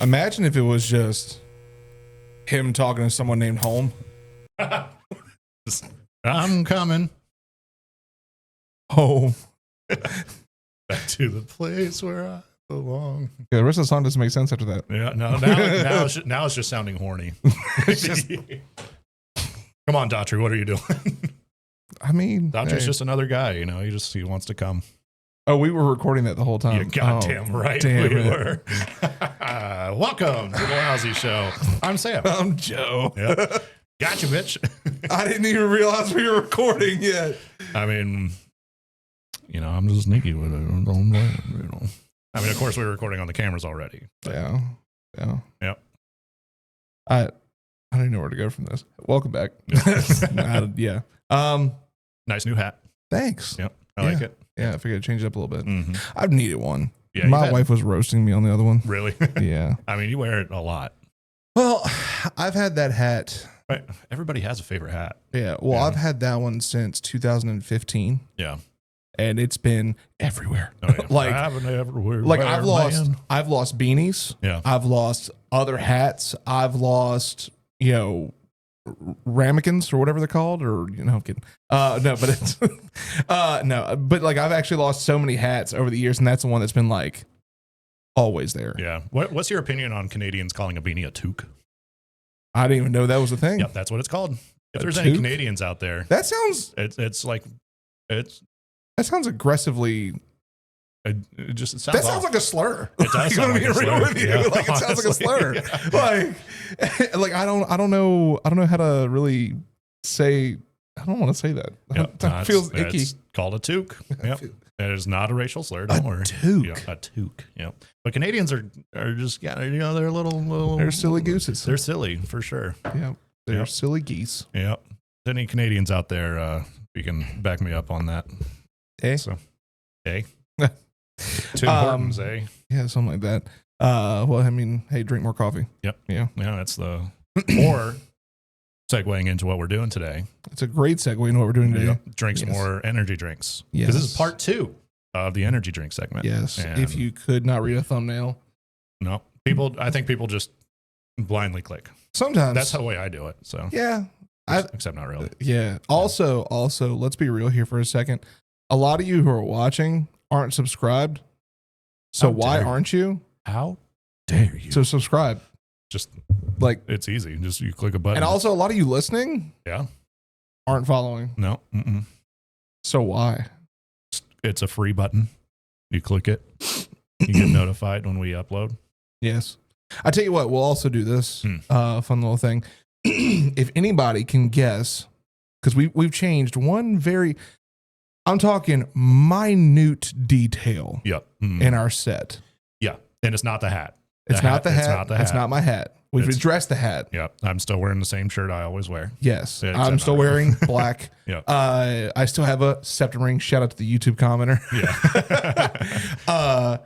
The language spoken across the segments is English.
Imagine if it was just him talking to someone named Home. I'm coming Home. back to the place where I belong. Yeah, the rest of the song doesn't make sense after that. Yeah, no, now it's just sounding horny. Come on, Daughtry, what are you doing? I mean, Daughtry's just another guy, you know. He wants to come. Oh, we were recording that the whole time. You're goddamn right damn we it. were. Welcome to the Lousy Show. I'm Sam. I'm Joe. Yep. Gotcha, bitch. I didn't even realize we were recording yet. I mean, you know, I'm just sneaky with it. You know. I mean, of course, we were recording on the cameras already. Yeah. Yep. I don't even know where to go from this. Welcome back. Yeah. Nice new hat. Thanks. Yep. I like it. Yeah, I figured I'd change it up a little bit. Mm-hmm. I've needed one. Yeah, my wife was roasting me on the other one. Really? Yeah. I mean, you wear it a lot. Well, I've had that hat. Right. Everybody has a favorite hat. Yeah. Well, Yeah. I've had that one since 2015. Yeah. And it's been everywhere. Oh, yeah. Like everywhere. I've lost beanies. Yeah. I've lost other hats. I've lost, ramekins or whatever they're called, or I'm kidding. No, but it's no, but like I've actually lost so many hats over the years, and that's the one that's been like always there. Yeah. What's your opinion on Canadians calling a beanie a toque? I didn't even know that was a thing. Yep, that's what it's called. If A there's any toque? Canadians out there, That sounds aggressively. it sounds like a slur. It does sound like a slur. With you. Yeah, Like it sounds like a slur. honestly, Like I don't know how to really say. I don't want to say that. Yep, That feels icky. It's called a toque. Yep. It is not a racial slur. Don't worry. Toque. Yeah, a toque. Yep. But Canadians are just they're little. They're silly gooses. They're silly for sure. Yeah, they're Yep. silly geese. Yep. Any Canadians out there, you can back me up on that. Eh? So, Tim Hortons, Yeah, something like that. Well, I mean, hey, drink more coffee. Yep. Yeah. Yeah, that's the or segueing into what we're doing today. It's a great segue into what we're doing today. Yep. Drink some Yes. more energy drinks. Yes. Because this is part 2 of the energy drink segment. Yes. And If you could not read a thumbnail, no, I think people just blindly click. sometimes That's the way I do it. So Yeah. except not really. Yeah. Also, let's be real here for a second. A lot of you who are watching aren't subscribed. So How why dare you. aren't you? How dare you? So subscribe. Just Like, it's easy. Just you click a button. and also a lot of you listening yeah. aren't following. No. Mm-mm. So why? It's a free button. You click it. You get notified when we upload. Yes. I tell you what, we'll also do this fun little thing. If anybody can guess, because we've changed one I'm talking minute detail Yep. in our set. Yeah. And it's not the hat. It's not the hat. It's not the hat. It's not my hat. We've addressed the hat. Yep. I'm still wearing the same shirt I always wear. Yes. It's I'm still wearing black. Yep. I still have a septum ring. Shout out to the YouTube commenter. Yeah.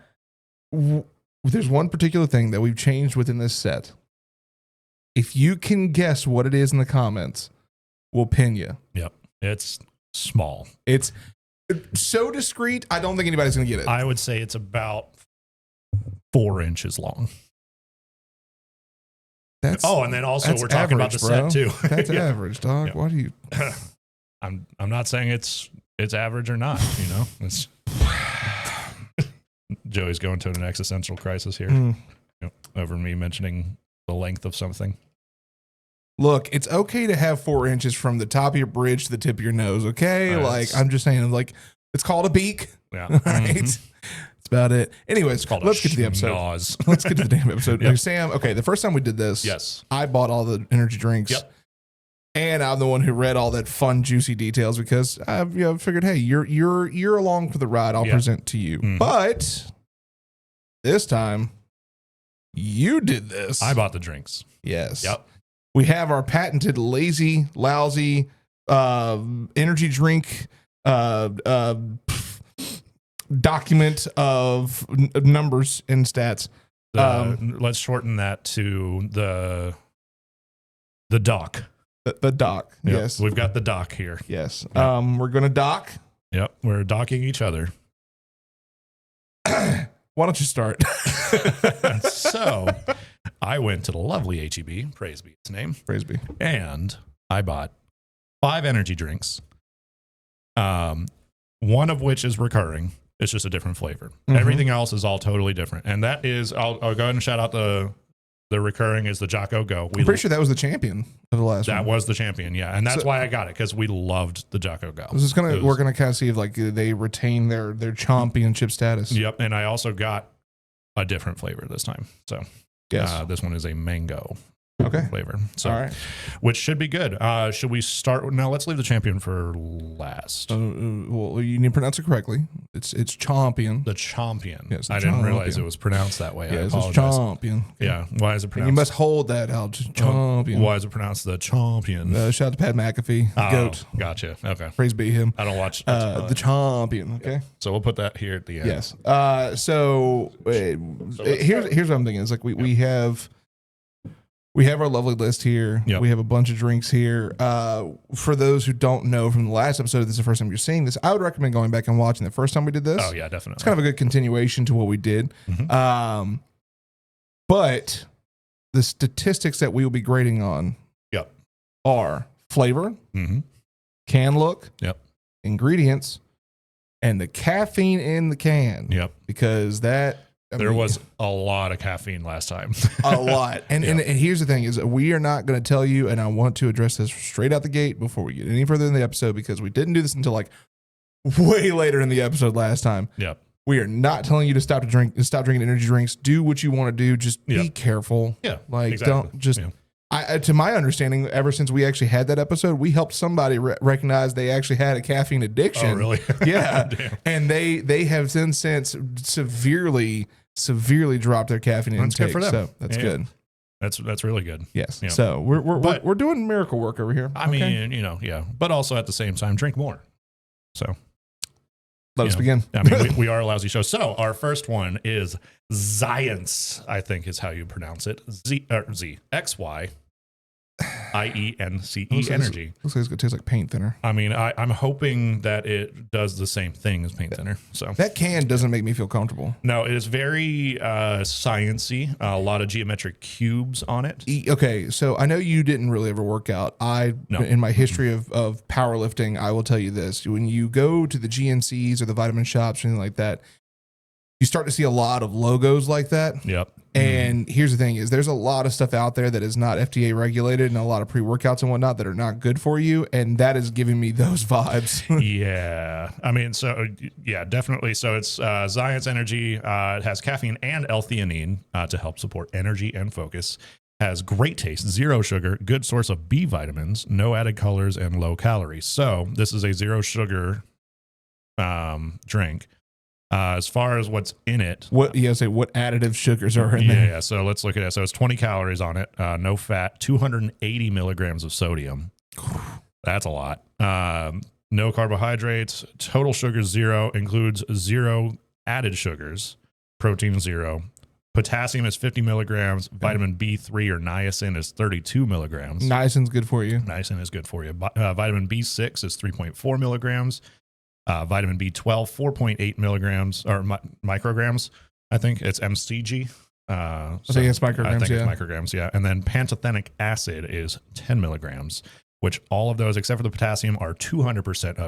There's one particular thing that we've changed within this set. If you can guess what it is in the comments, we'll pin you. Yep. It's small. It's so discreet, I don't think anybody's going to get it. I would say it's about 4 inches long. And then also we're talking about the set too. That's Yeah. average, dog. Yeah. Why do you? I'm not saying it's average or not. It's Joey's going to an existential crisis here over me mentioning the length of something. Look, it's okay to have 4 inches from the top of your bridge to the tip of your nose. Okay, I'm just saying, it's called a beak. Yeah. All right. That's about it. Anyways, let's get to the episode. Let's get to the damn episode. Yep. Sam, okay, the first time we did this, Yes. I bought all the energy drinks. Yep. And I'm the one who read all that fun, juicy details because I've figured, hey, you're along for the ride. I'll present to you. Mhm. But this time, you did this. I bought the drinks. Yes. Yep. We have our patented Lousy energy drink document of numbers and stats. Let's shorten that to the doc. The doc. Yep. Yes. We've got the doc here. Yes. Yep. We're going to doc. Yep. We're docking each other. Why don't you start? So I went to the lovely HEB, praise be its name, Praise be. and I bought 5 energy drinks. One of which is recurring. It's just a different flavor. Mm-hmm. Everything else is all totally different. And that is, I'll go ahead and shout out the recurring is the Jocko Go. I'm pretty sure that was the champion of the last one. That was the champion, yeah. And that's why I got it, because we loved the Jocko Go. We're gonna kind of see if like they retain their championship status. Yep. And I also got a different flavor this time. So Yes. this one is a mango flavor. So, all right. Which should be good. Should we start? No, let's leave the champion for last. Well, you need to pronounce it correctly. It's champion. The champion. Yes, I didn't realize it was pronounced that way. I Yes, apologize. it's champion. Yeah. Why is it And pronounced? you must hold that out. Just champion. Why is it pronounced the champion? Shout out to Pat McAfee, the goat. Gotcha. Okay. Praise be him. I don't watch The champion. Okay. So we'll put that here at the end. Yes. Here's what I'm thinking. It's like we have our lovely list here. Yep. We have a bunch of drinks here. For those who don't know from the last episode, this is the first time you're seeing this, I would recommend going back and watching the first time we did this. Oh yeah, definitely. It's kind of a good continuation to what we did. Mhm. But the statistics that we will be grading on Yep. are flavor, Mm-hmm. can look, Yep. ingredients, and the caffeine in the can. Yep. Because There was a lot of caffeine last time. a lot. And here's the thing is we are not going to tell you, and I want to address this straight out the gate before we get any further in the episode, because we didn't do this until like way later in the episode last time. Yep. We are not telling you to stop drinking energy drinks. Do what you want to do. Just be careful. Yeah. Like exactly. don't just, Yeah. to my understanding, ever since we actually had that episode, we helped somebody recognize they actually had a caffeine addiction. Oh, really? Yeah. Damn. And they have since severely dropped their caffeine That's intake. good for them. So that's good. That's really good. Yes. Yeah. So we're doing miracle work over here. I mean, yeah. But also at the same time, drink more. So let us begin. I mean, we are a lousy show. So our first one is Zience, I think is how you pronounce it. XY. IENCE energy. Looks like it's gonna taste like paint thinner. I mean, I'm hoping that it does the same thing as paint thinner. So That can doesn't make me feel comfortable. no, it is very sciencey. A lot of geometric cubes on it. Okay, so I know you didn't really ever work out. In my history of powerlifting, I will tell you this: when you go to the GNCs or the vitamin shops or anything like that, you start to see a lot of logos like that. Yep. And here's the thing is there's a lot of stuff out there that is not FDA regulated and a lot of pre-workouts and whatnot that are not good for you. And that is giving me those vibes. Yeah. I mean, so yeah, definitely. So it's Zience Energy. It has caffeine and L-theanine to help support energy and focus. Has great taste, 0 sugar, good source of B vitamins, no added colors, and low calories. So this is a 0 sugar drink. As far as what's in it, What additive sugars are in there? Yeah, so let's look at it. So it's 20 calories on it, no fat, 280 milligrams of sodium. That's a lot. No carbohydrates, total sugar 0, includes 0 added sugars, protein 0. Potassium is 50 milligrams. Vitamin B3 or niacin is 32 milligrams. Niacin's good for you. Niacin is good for you. Vitamin B6 is 3.4 milligrams. Vitamin B12, 4.8 milligrams or micrograms. I think it's MCG. I think it's micrograms. I think it's micrograms, yeah. And then pantothenic acid is 10 milligrams, which all of those, except for the potassium, are 200%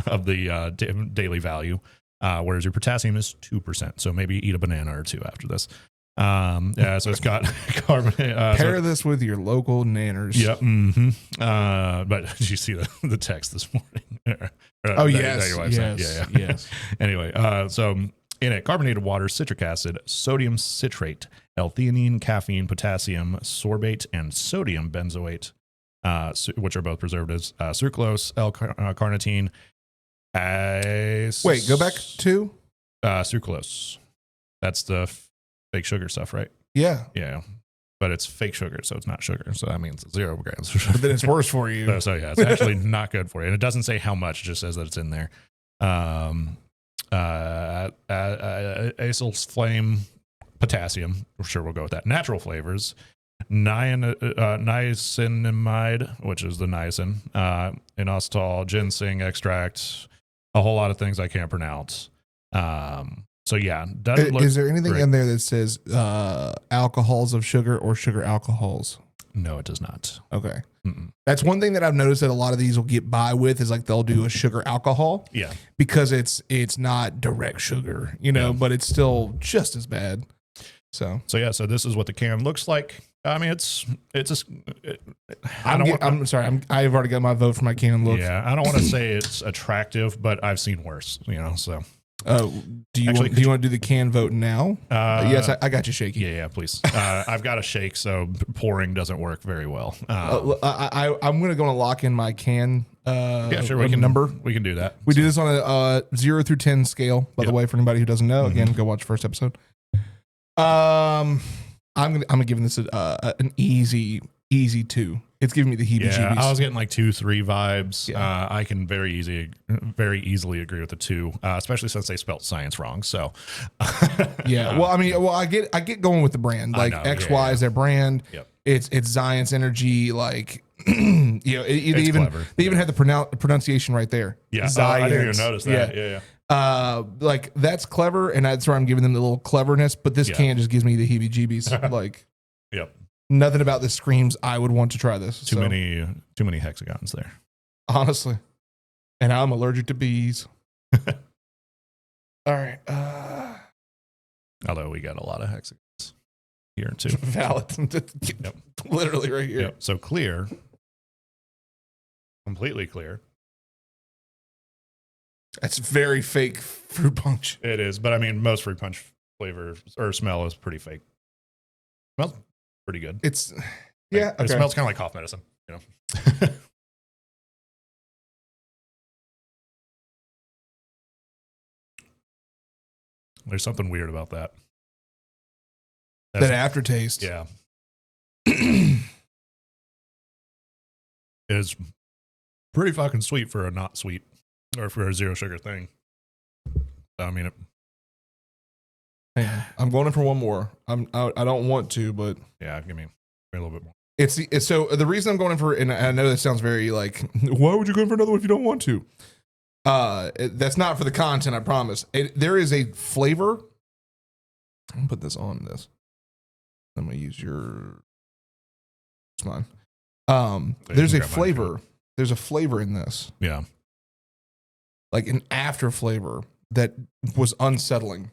of your daily value, whereas your potassium is 2%. So maybe eat a banana or two after this. Yeah, so it's got carbon. Pair this with your local nanners. Yep. Mm-hmm. But did you see the text this morning? Yes. Anyway, so in it, carbonated water, citric acid, sodium citrate, L-theanine, caffeine, potassium, sorbate, and sodium benzoate, which are both preservatives, sucralose, L-carnitine. Wait, go back to sucralose. That's the fake sugar stuff, right? Yeah. But it's fake sugar, so it's not sugar. So that means 0 grams of sugar. But then it's worse for you. So yeah, it's actually not good for you. And it doesn't say how much, it just says that it's in there. Acyl flame potassium. Sure, we'll go with that. Natural flavors. Niacinamide, which is the niacin. Inositol, ginseng extract. A whole lot of things I can't pronounce. So yeah, doesn't look Is there anything great. in there that says alcohols of sugar or sugar alcohols? No, it does not. Okay. Mm-mm. That's one thing that I've noticed that a lot of these will get by with is like they'll do a sugar alcohol. Yeah. Because it's not direct sugar, but it's still just as bad. So yeah, so this is what the can looks like. I mean, I'm sorry. I've already got my vote for my can look. Yeah, I don't want to say it's attractive, but I've seen worse. So. Do you want to do the can vote now? Yes, I got you shaky. Yeah, please. I've got a shake, so pouring doesn't work very well. I'm going to lock in my can. Yeah, sure. We can do that. We do this on a 0 through 10 scale. By the way, for anybody who doesn't know, again, go watch the first episode. I'm gonna give this an easy 2. It's giving me the heebie-jeebies. Yeah, I was getting like 2, 3 vibes. Yeah. I can very easily agree with the 2, especially since they spelled science wrong. So, yeah. Well, I get going with the brand. Like XY is their brand. Yep. It's Science Energy. Like, they even had the pronunciation right there. Yeah, I didn't even notice that. Yeah. Like that's clever, and that's where I'm giving them the little cleverness. But this can just gives me the heebie-jeebies. Like, yep. Nothing about this screams I would want to try this. Too many hexagons there. Honestly. And I'm allergic to bees. All right. Although we got a lot of hexagons here too. Valid. Yep. Literally right here. Yep. So clear. Completely clear. That's very fake fruit punch. It is, but I mean most fruit punch flavor or smell is pretty fake. Smells pretty good. It's okay. It smells kind of like cough medicine, There's something weird about that. That aftertaste. Yeah. Is pretty fucking sweet for a not sweet or for a 0 sugar thing. I mean, I'm going in for one more. I don't want to, but yeah, give me a little bit more. So the reason I'm going in for, and I know that sounds very like, why would you go in for another one if you don't want to? That's not for the content, I promise. There is a flavor. I'm gonna put this on this. I'm gonna use your. It's mine. There's a flavor. There's a flavor in this. Yeah. Like an after flavor that was unsettling.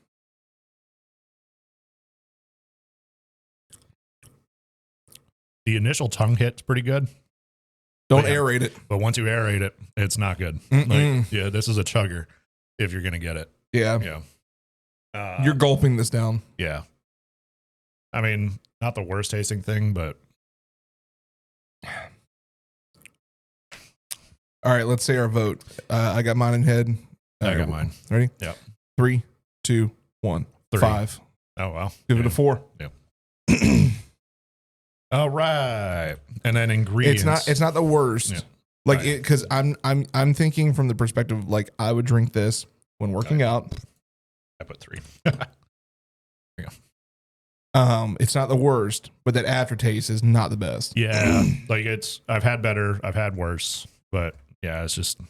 The initial tongue hit's pretty good. Don't aerate it. But once you aerate it, it's not good. Like, this is a chugger if you're going to get it. Yeah. Yeah. You're gulping this down. Yeah. I mean, not the worst tasting thing, but. All right, let's say our vote. I got mine in head. I got mine. Ready? Yep. 3, 2, 1. 3. 5. Oh, wow. Give it a 4. Yeah. All right. And then ingredients. It's not the worst. Yeah. Like right. Because I'm thinking from the perspective of, like, I would drink this when working out. I put 3. There you go. It's not the worst, but that aftertaste is not the best. Yeah. Like I've had better, I've had worse, but yeah, it's just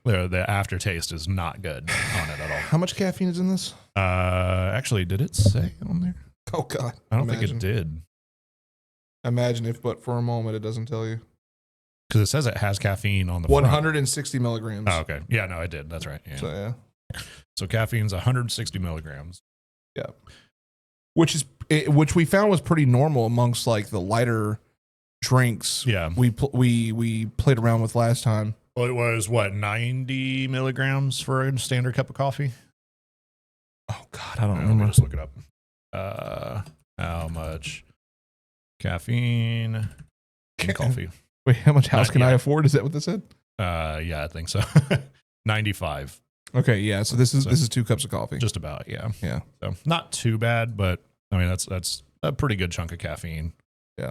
the aftertaste is not good on it at all. How much caffeine is in this? Actually, did it say on there? Oh God. I don't think it did. Imagine if, but for a moment, it doesn't tell you. Because it says it has caffeine on the 160 front. milligrams. Oh, okay. Yeah, no, it did. That's right. Yeah. So caffeine's 160 milligrams. Yeah. Which we found was pretty normal amongst like the lighter drinks. Yeah. We played around with last time. Well, it was 90 milligrams for a standard cup of coffee. Oh God, I don't remember. Let me just look it up. How much caffeine in coffee? Wait, how much house can I afford? Is that what this said? Yeah, I think so. 95. Okay, yeah. So this is 2 cups of coffee. Just about, yeah. Yeah. So not too bad, but I mean that's a pretty good chunk of caffeine. Yeah.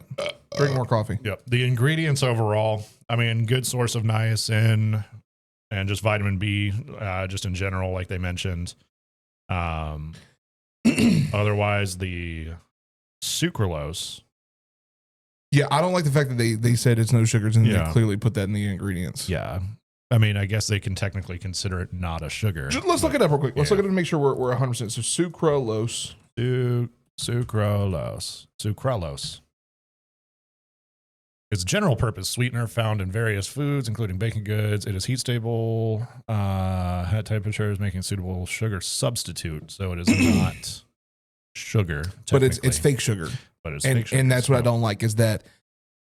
Drink more coffee. Yep. The ingredients overall, I mean, good source of niacin and just vitamin B, just in general, like they mentioned. Otherwise, the sucralose. Yeah, I don't like the fact that they said it's no sugars and they clearly put that in the ingredients. Yeah. I mean, I guess they can technically consider it not a sugar. Let's look it up real quick. Let's look at it and make sure we're 100%. So sucralose. Sucralose. It's a general purpose sweetener found in various foods, including baking goods. It is heat stable, at temperatures, making suitable sugar substitute. So it is not sugar, but it's fake sugar. But it's fake sugar. And that's what I don't like is that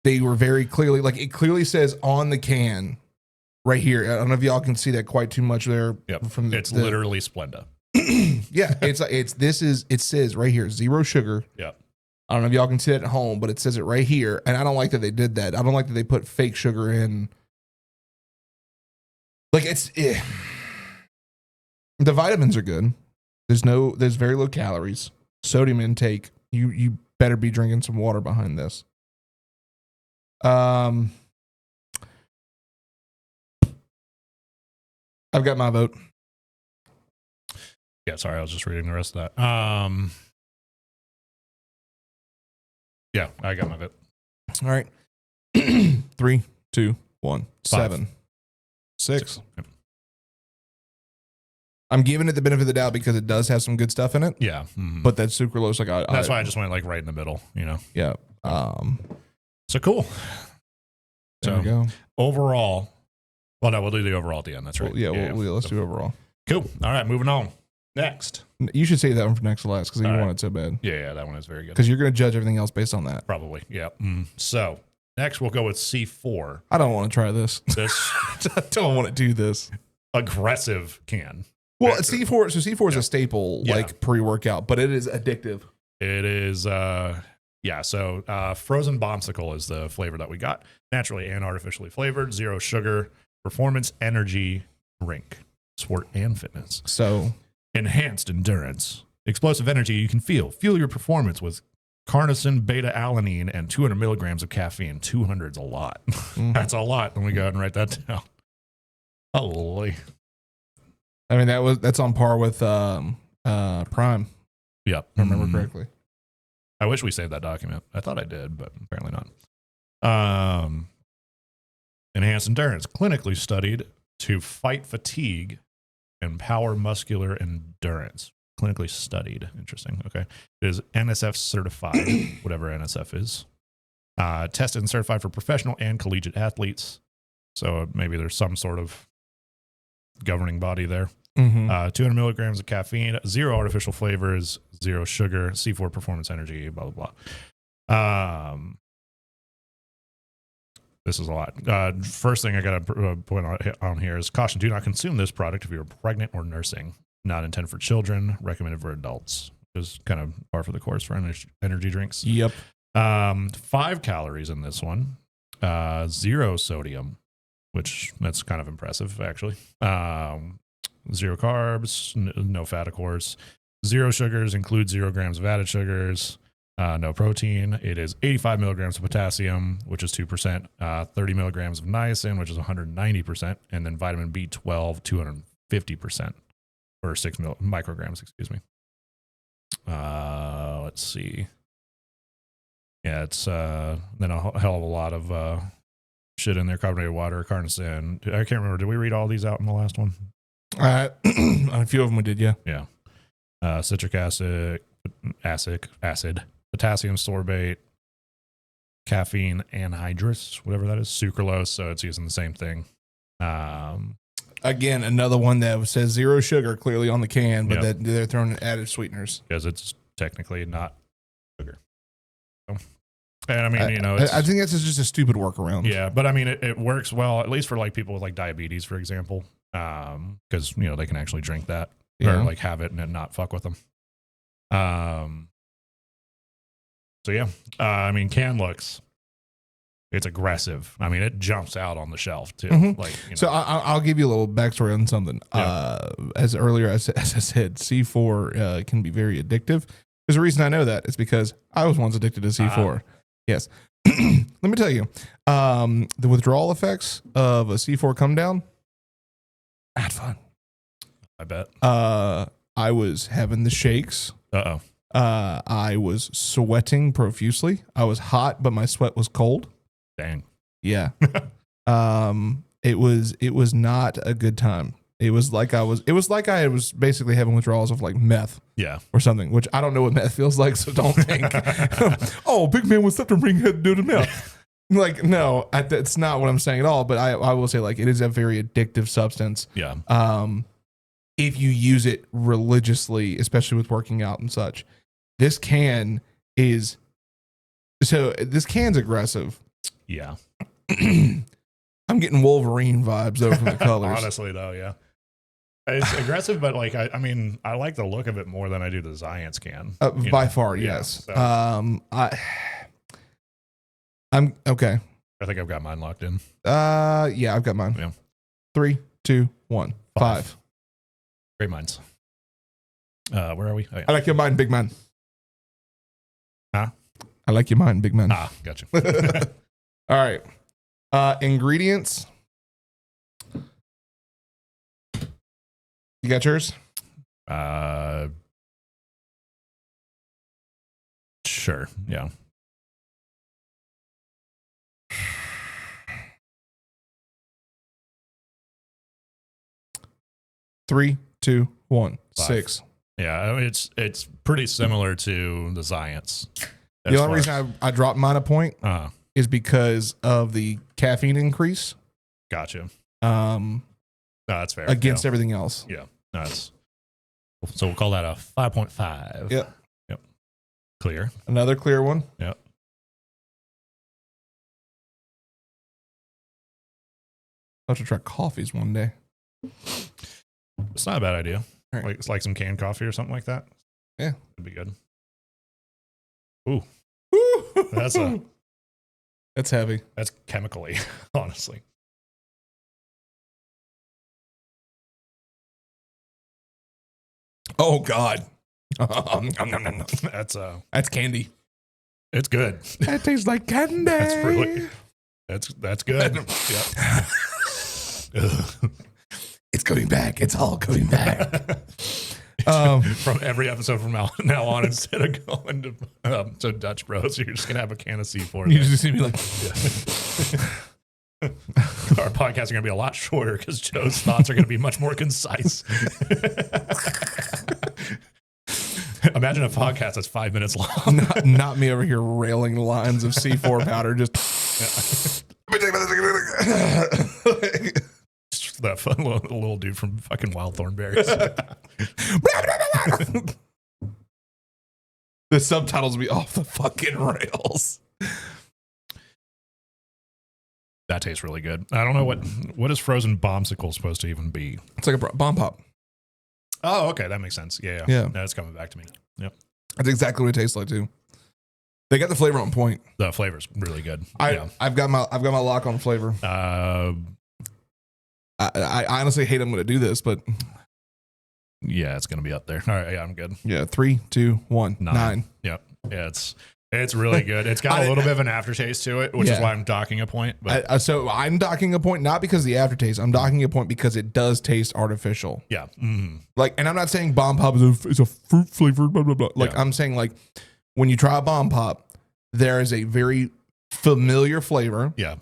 they were very clearly, like it clearly says on the can right here. I don't know if y'all can see that quite too much there. Yep. From it's literally Splenda. Yeah, it says right here, 0 sugar. Yep. I don't know if y'all can see it at home, but it says it right here. And I don't like that they did that. I don't like that they put fake sugar in. Like the vitamins are good. There's very low calories. Sodium intake. You better be drinking some water behind this. I've got my vote. Yeah, sorry, I was just reading the rest of that. Yeah, I got my vote. All right. 3, 2, 1, 5. 7, 6. Yep. I'm giving it the benefit of the doubt because it does have some good stuff in it. Yeah. But that sucralose, like that's why I just went like right in the middle, Yeah. So cool. There we go. Overall, well, no, we'll do the overall at the end. That's right. Well, let's do overall. Cool. All right, moving on. Next. You should save that one for next to last because you want it so bad. Yeah, that one is very good. Because you're going to judge everything else based on that. Probably. Yeah. So next we'll go with C4. I don't want to try this. I don't want to do this. Aggressive can. Well, C4. So C4 is a staple, like pre-workout, but it is addictive. It is. So frozen bombsicle is the flavor that we got. Naturally and artificially flavored, 0 sugar, performance energy drink, sport and fitness. So enhanced endurance, explosive energy you can feel. Fuel your performance with carnosine, beta-alanine, and 200 milligrams of caffeine. 200 is a lot. That's a lot. Let me go ahead and write that down. Holy. I mean, that's on par with Prime. Yep. If I remember correctly. I wish we saved that document. I thought I did, but apparently not. Enhanced endurance, clinically studied to fight fatigue and power muscular endurance. Clinically studied. Interesting. Okay. It is NSF certified, whatever NSF is. Tested and certified for professional and collegiate athletes. So maybe there's some sort of governing body there. 200 milligrams of caffeine, 0 artificial flavors, 0 sugar, C4 performance energy, blah, blah, blah. This is a lot. First thing I got to point on here is caution, do not consume this product if you're pregnant or nursing. Not intended for children, recommended for adults. Is kind of par for the course for energy drinks. Yep. 5 calories in this one, 0 sodium, which that's kind of impressive, actually. 0 carbs, no fat, of course. 0 sugars, include 0 grams of added sugars. No protein. It is 85 milligrams of potassium, which is 2%. 30 milligrams of niacin, which is 190%. And then vitamin B12, 250%. Or 6 micrograms, excuse me. Let's see. Yeah, it's then a hell of a lot of shit in there. Carbonated water, carnosine. I can't remember. Did we read all these out in the last one? A few of them we did, yeah. Yeah. Citric acid, potassium sorbate, caffeine anhydrous, whatever that is, sucralose. So it's using the same thing. Again, another one that says 0 sugar clearly on the can, but that they're throwing in added sweeteners because it's technically not sugar. So, and I mean, I think that's just a stupid workaround. Yeah, but I mean, it works well, at least for like people with like diabetes, for example, because they can actually drink that or like have it and it not fuck with them. So yeah, I mean, can looks. It's aggressive. I mean, it jumps out on the shelf too. So I'll give you a little backstory on something. Yeah. As I said, C4 can be very addictive. There's a reason I know that. It's because I was once addicted to C4. Yes. Let me tell you, the withdrawal effects of a C4 come down. I had fun. I bet. I was having the shakes. I was sweating profusely. I was hot, but my sweat was cold. Dang. Yeah. It was not a good time. It was like I was basically having withdrawals of like meth. Yeah. Or something, which I don't know what meth feels like, so don't think, oh, big man with septum ring had to do the meth. Like, no, that's not what I'm saying at all. But I will say, like, it is a very addictive substance. Yeah. If you use it religiously, especially with working out and such. This can's aggressive. Yeah. I'm getting Wolverine vibes though from the colors. Honestly, though, yeah. It's aggressive, but like I mean, I like the look of it more than I do the Giants can. By far, yes. Yeah, so. I'm okay. I think I've got mine locked in. Yeah, I've got mine. Yeah. 3, 2, 1, 5. Great minds. Where are we? Oh, yeah. I like your mind, big man. Huh? I like your mind, big man. Ah, gotcha. All right. Ingredients. You got yours? Sure. Yeah. Three, 2, 1, 5. 6. Yeah, I mean, it's pretty similar to the Giants. The only reason I dropped mine a point is because of the caffeine increase. Gotcha. No, that's fair. Against everything else. Yeah. No, so we'll call that a 5.5. Yep. Clear. Another clear one. Yep. I'll have to try coffees one day. It's not a bad idea. Right. Like it's like some canned coffee or something like that. Yeah. It'd be good. Ooh. That's heavy. That's chemically, honestly. Oh God. That's candy. It's good. That tastes like candy. That's good. Yep. It's coming back. It's all coming back. From every episode from now on, instead of going to Dutch Bros, you're just gonna have a can of C4. You just see me like. Our podcast is gonna be a lot shorter because Joe's thoughts are gonna be much more concise. Imagine a podcast that's 5 minutes long. Not me over here railing lines of C4 powder. Just. That fun little dude from fucking Wild Thornberries. The subtitles will be off the fucking rails. That tastes really good. I don't know what is frozen bombsicle supposed to even be. It's like a bomb pop. Oh, okay, that makes sense. Yeah. No, it's coming back to me. Yep. That's exactly what it tastes like too. They got the flavor on point. The flavor's really good. I've got my lock on flavor. I honestly hate I'm going to do this, but yeah, it's going to be up there. All right, yeah, I'm good. Yeah, 3, 2, 1, 9. Yep. Yeah, it's really good. It's got a little bit of an aftertaste to it, which is why I'm docking a point. But so I'm docking a point not because of the aftertaste. I'm docking a point because it does taste artificial. Yeah. Mm-hmm. Like, and I'm not saying bomb pop is a fruit flavored blah blah blah. Like I'm saying, like when you try a bomb pop, there is a very familiar flavor. Yeah.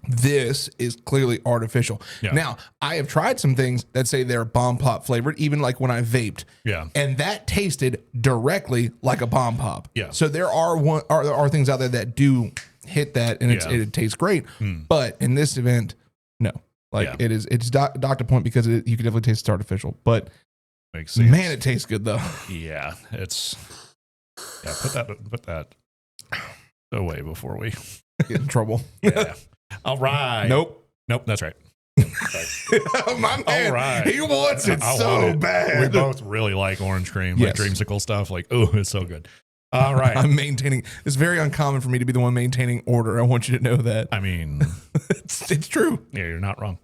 This is clearly artificial. Yeah. Now, I have tried some things that say they're bomb pop flavored, even like when I vaped. Yeah. And that tasted directly like a bomb pop. Yeah. So there are things out there that do hit that and it tastes great. But in this event, no. Like it's docked a point because you can definitely taste it's artificial. But makes sense. Man, it tastes good though. Yeah. Put that away before we get in trouble. Yeah. All right. Nope. That's right. My man, all right. He wants it so bad. We both really like orange cream, like dreamsicle stuff. Like, oh, it's so good. All right. I'm maintaining. It's very uncommon for me to be the one maintaining order. I want you to know that. I mean, it's true. Yeah, you're not wrong.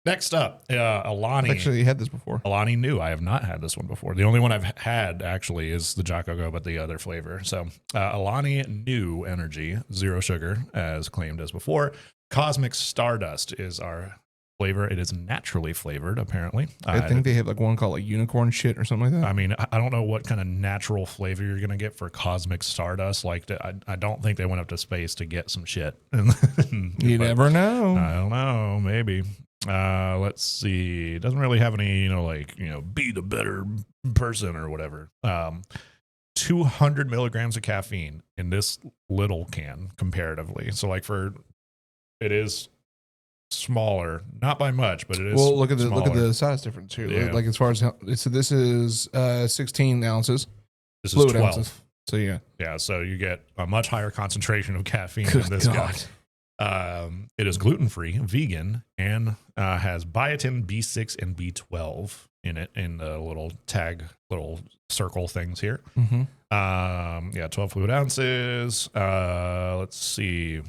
Next up, Alani. Actually, you had this before. Alani New. I have not had this one before. The only one I've had actually is the Jocko Go, but the other flavor. So Alani New Energy, 0 sugar, as claimed as before. Cosmic Stardust is our flavor. It is naturally flavored, apparently. I think they have like one called like unicorn shit or something like that. I mean, I don't know what kind of natural flavor you're going to get for Cosmic Stardust. Like, I don't think they went up to space to get some shit. You never know. I don't know. Maybe. Let's see. It doesn't really have any, be the better person or whatever. 200 milligrams of caffeine in this little can comparatively. So like it is smaller, not by much, but it is. Well, look at smaller. the size difference here. Yeah. Like as far as so this is 16 ounces. This is fluid 12. ounces. So yeah. Yeah, so you get a much higher concentration of caffeine Good in this God. guy. It is gluten-free, vegan, and has biotin, B6, and B12 in it in the little circle things here. Mm-hmm. 12 fluid ounces. Let's see.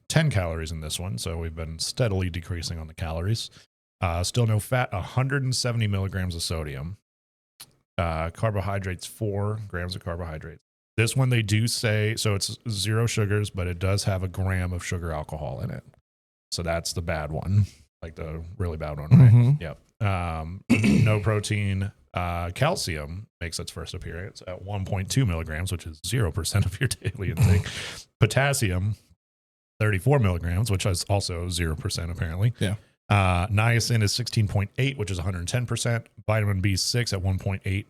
10 calories in this one, so we've been steadily decreasing on the calories. Still no fat, 170 milligrams of sodium. Carbohydrates, 4 grams of carbohydrates. This one they do say, so it's 0 sugars, but it does have a gram of sugar alcohol in it. So that's the bad one, like the really bad one, right? Mm-hmm. Yep. No protein. Calcium makes its first appearance at 1.2 milligrams, which is 0% of your daily intake. Potassium, 34 milligrams, which is also 0% apparently. Yeah. Niacin is 16.8, which is 110%. Vitamin B6 at 1.8,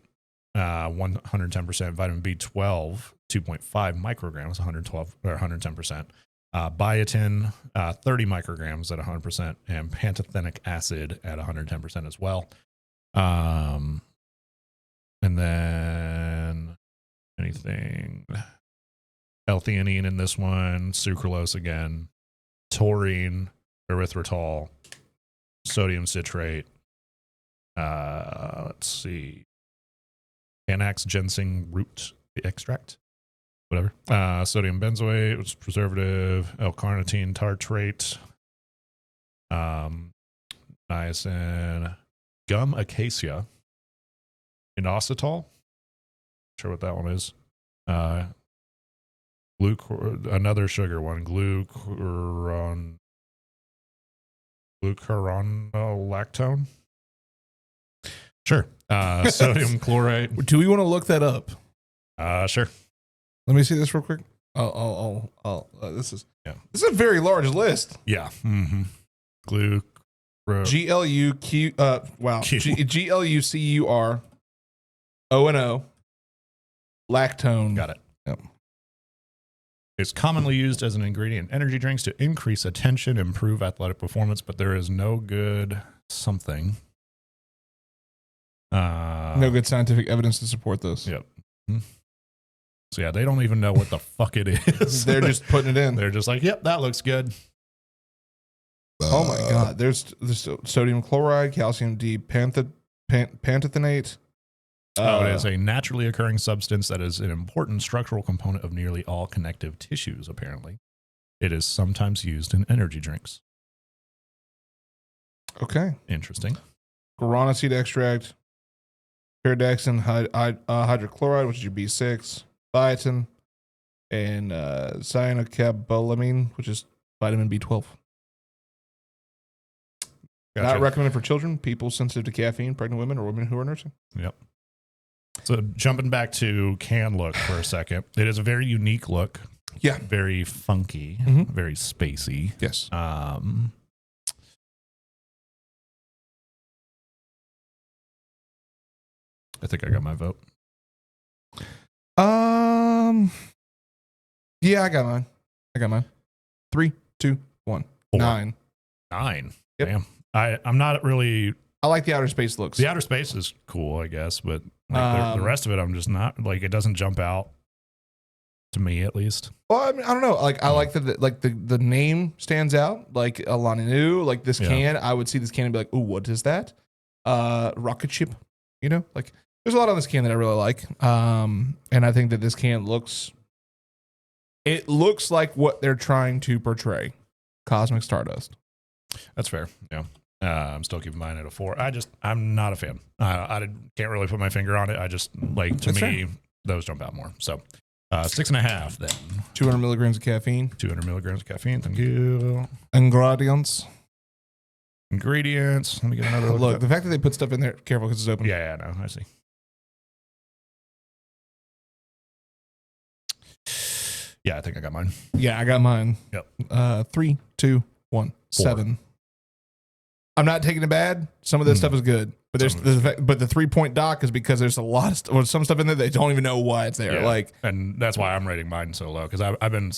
110%. Vitamin B12, 2.5 micrograms, 112 or 110%. Biotin, 30 micrograms at 100%, and pantothenic acid at 110% as well. And then anything L-theanine in this one, sucralose again, taurine, erythritol, sodium citrate. Let's see, Panax ginseng root extract, whatever. Sodium benzoate, which is preservative, L-carnitine tartrate, niacin, gum acacia, inositol. Sure what that one is. Another sugar one, glucuronolactone. Sure. Sodium chloride. Do we want to look that up? Sure. Let me see this real quick. This is a very large list. Yeah. Mm-hmm. GLUCURONO lactone. Got it. Yep. It's commonly used as an ingredient in energy drinks to increase attention, improve athletic performance, but there is no good something. No good scientific evidence to support this. Yep. So yeah, they don't even know what the fuck it is. They're just putting it in. They're just like, yep, that looks good. Oh my God. There's sodium chloride, calcium D, pantothenate. It is a naturally occurring substance that is an important structural component of nearly all connective tissues, apparently. It is sometimes used in energy drinks. Okay. Interesting. Guarana seed extract, pyridoxine hydrochloride, which is your B6, biotin, and cyanocobalamin, which is vitamin B12. Gotcha. Not recommended for children, people sensitive to caffeine, pregnant women, or women who are nursing. Yep. So jumping back to can look for a second, it is a very unique look. Yeah. Very funky, Mm-hmm. very spacey. Yes. I think I got my vote. Yeah, I got mine. 3, 2, 1. 4. 9. 9. Yep. Damn. I'm not really. I like the outer space looks. The outer space is cool, I guess, but like the rest of it, I'm just not like, it doesn't jump out to me, at least. Well, I mean, I don't know. Like, I like the name stands out. Like Alani Nu, like this can. I would see this can and be like, "Ooh, what is that?" Rocket ship. You know, like there's a lot on this can that I really like. And I think that this can looks like what they're trying to portray, Cosmic Stardust. That's fair. Yeah. I'm still keeping mine at a 4. I'm not a fan. I can't really put my finger on it. I just like, to That's me, fair. those jump out more. So 6.5 then. 200 milligrams of caffeine. 200 milligrams of caffeine. Thank you. Ingredients. Ingredients. Let me get another Look, the fact that they put stuff in there, careful because it's open. Yeah, no, I see. Yeah, I think I got mine. Yeah, I got mine. Yep. 3, 2, 1, 7. I'm not taking it bad. Some of this stuff is good, but there's but the 3-point dock is because there's a lot of some stuff in there they don't even know why it's there. Yeah. Like, and that's why I'm rating mine so low because I've been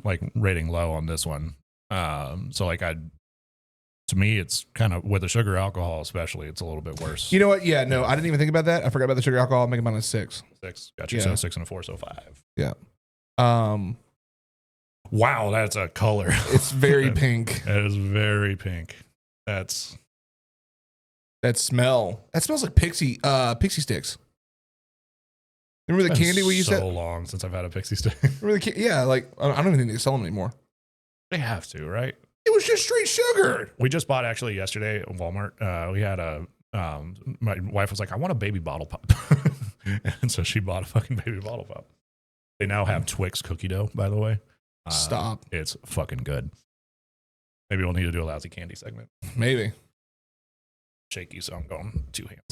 like rating low on this one. So like to me, it's kind of with the sugar alcohol, especially, it's a little bit worse. You know what? Yeah, no, I didn't even think about that. I forgot about the sugar alcohol. I'm making mine a 6. 6. Gotcha. Yeah. So 6 and a 4, so 5. Yeah. Wow, that's a color. It's very pink. It is very pink. That smell. That smells like pixie sticks. Remember the candy we used to? So long since I've had a pixie stick. Remember the yeah, like I don't even think they sell them anymore. They have to, right? It was just straight sugar. We just bought actually yesterday at Walmart. We had my wife was like, I want a baby bottle pop. And so she bought a fucking baby bottle pop. They now have Twix cookie dough, by the way. Stop. It's fucking good. Maybe we'll need to do a lousy candy segment. Maybe. Shaky, so I'm going 2 hands.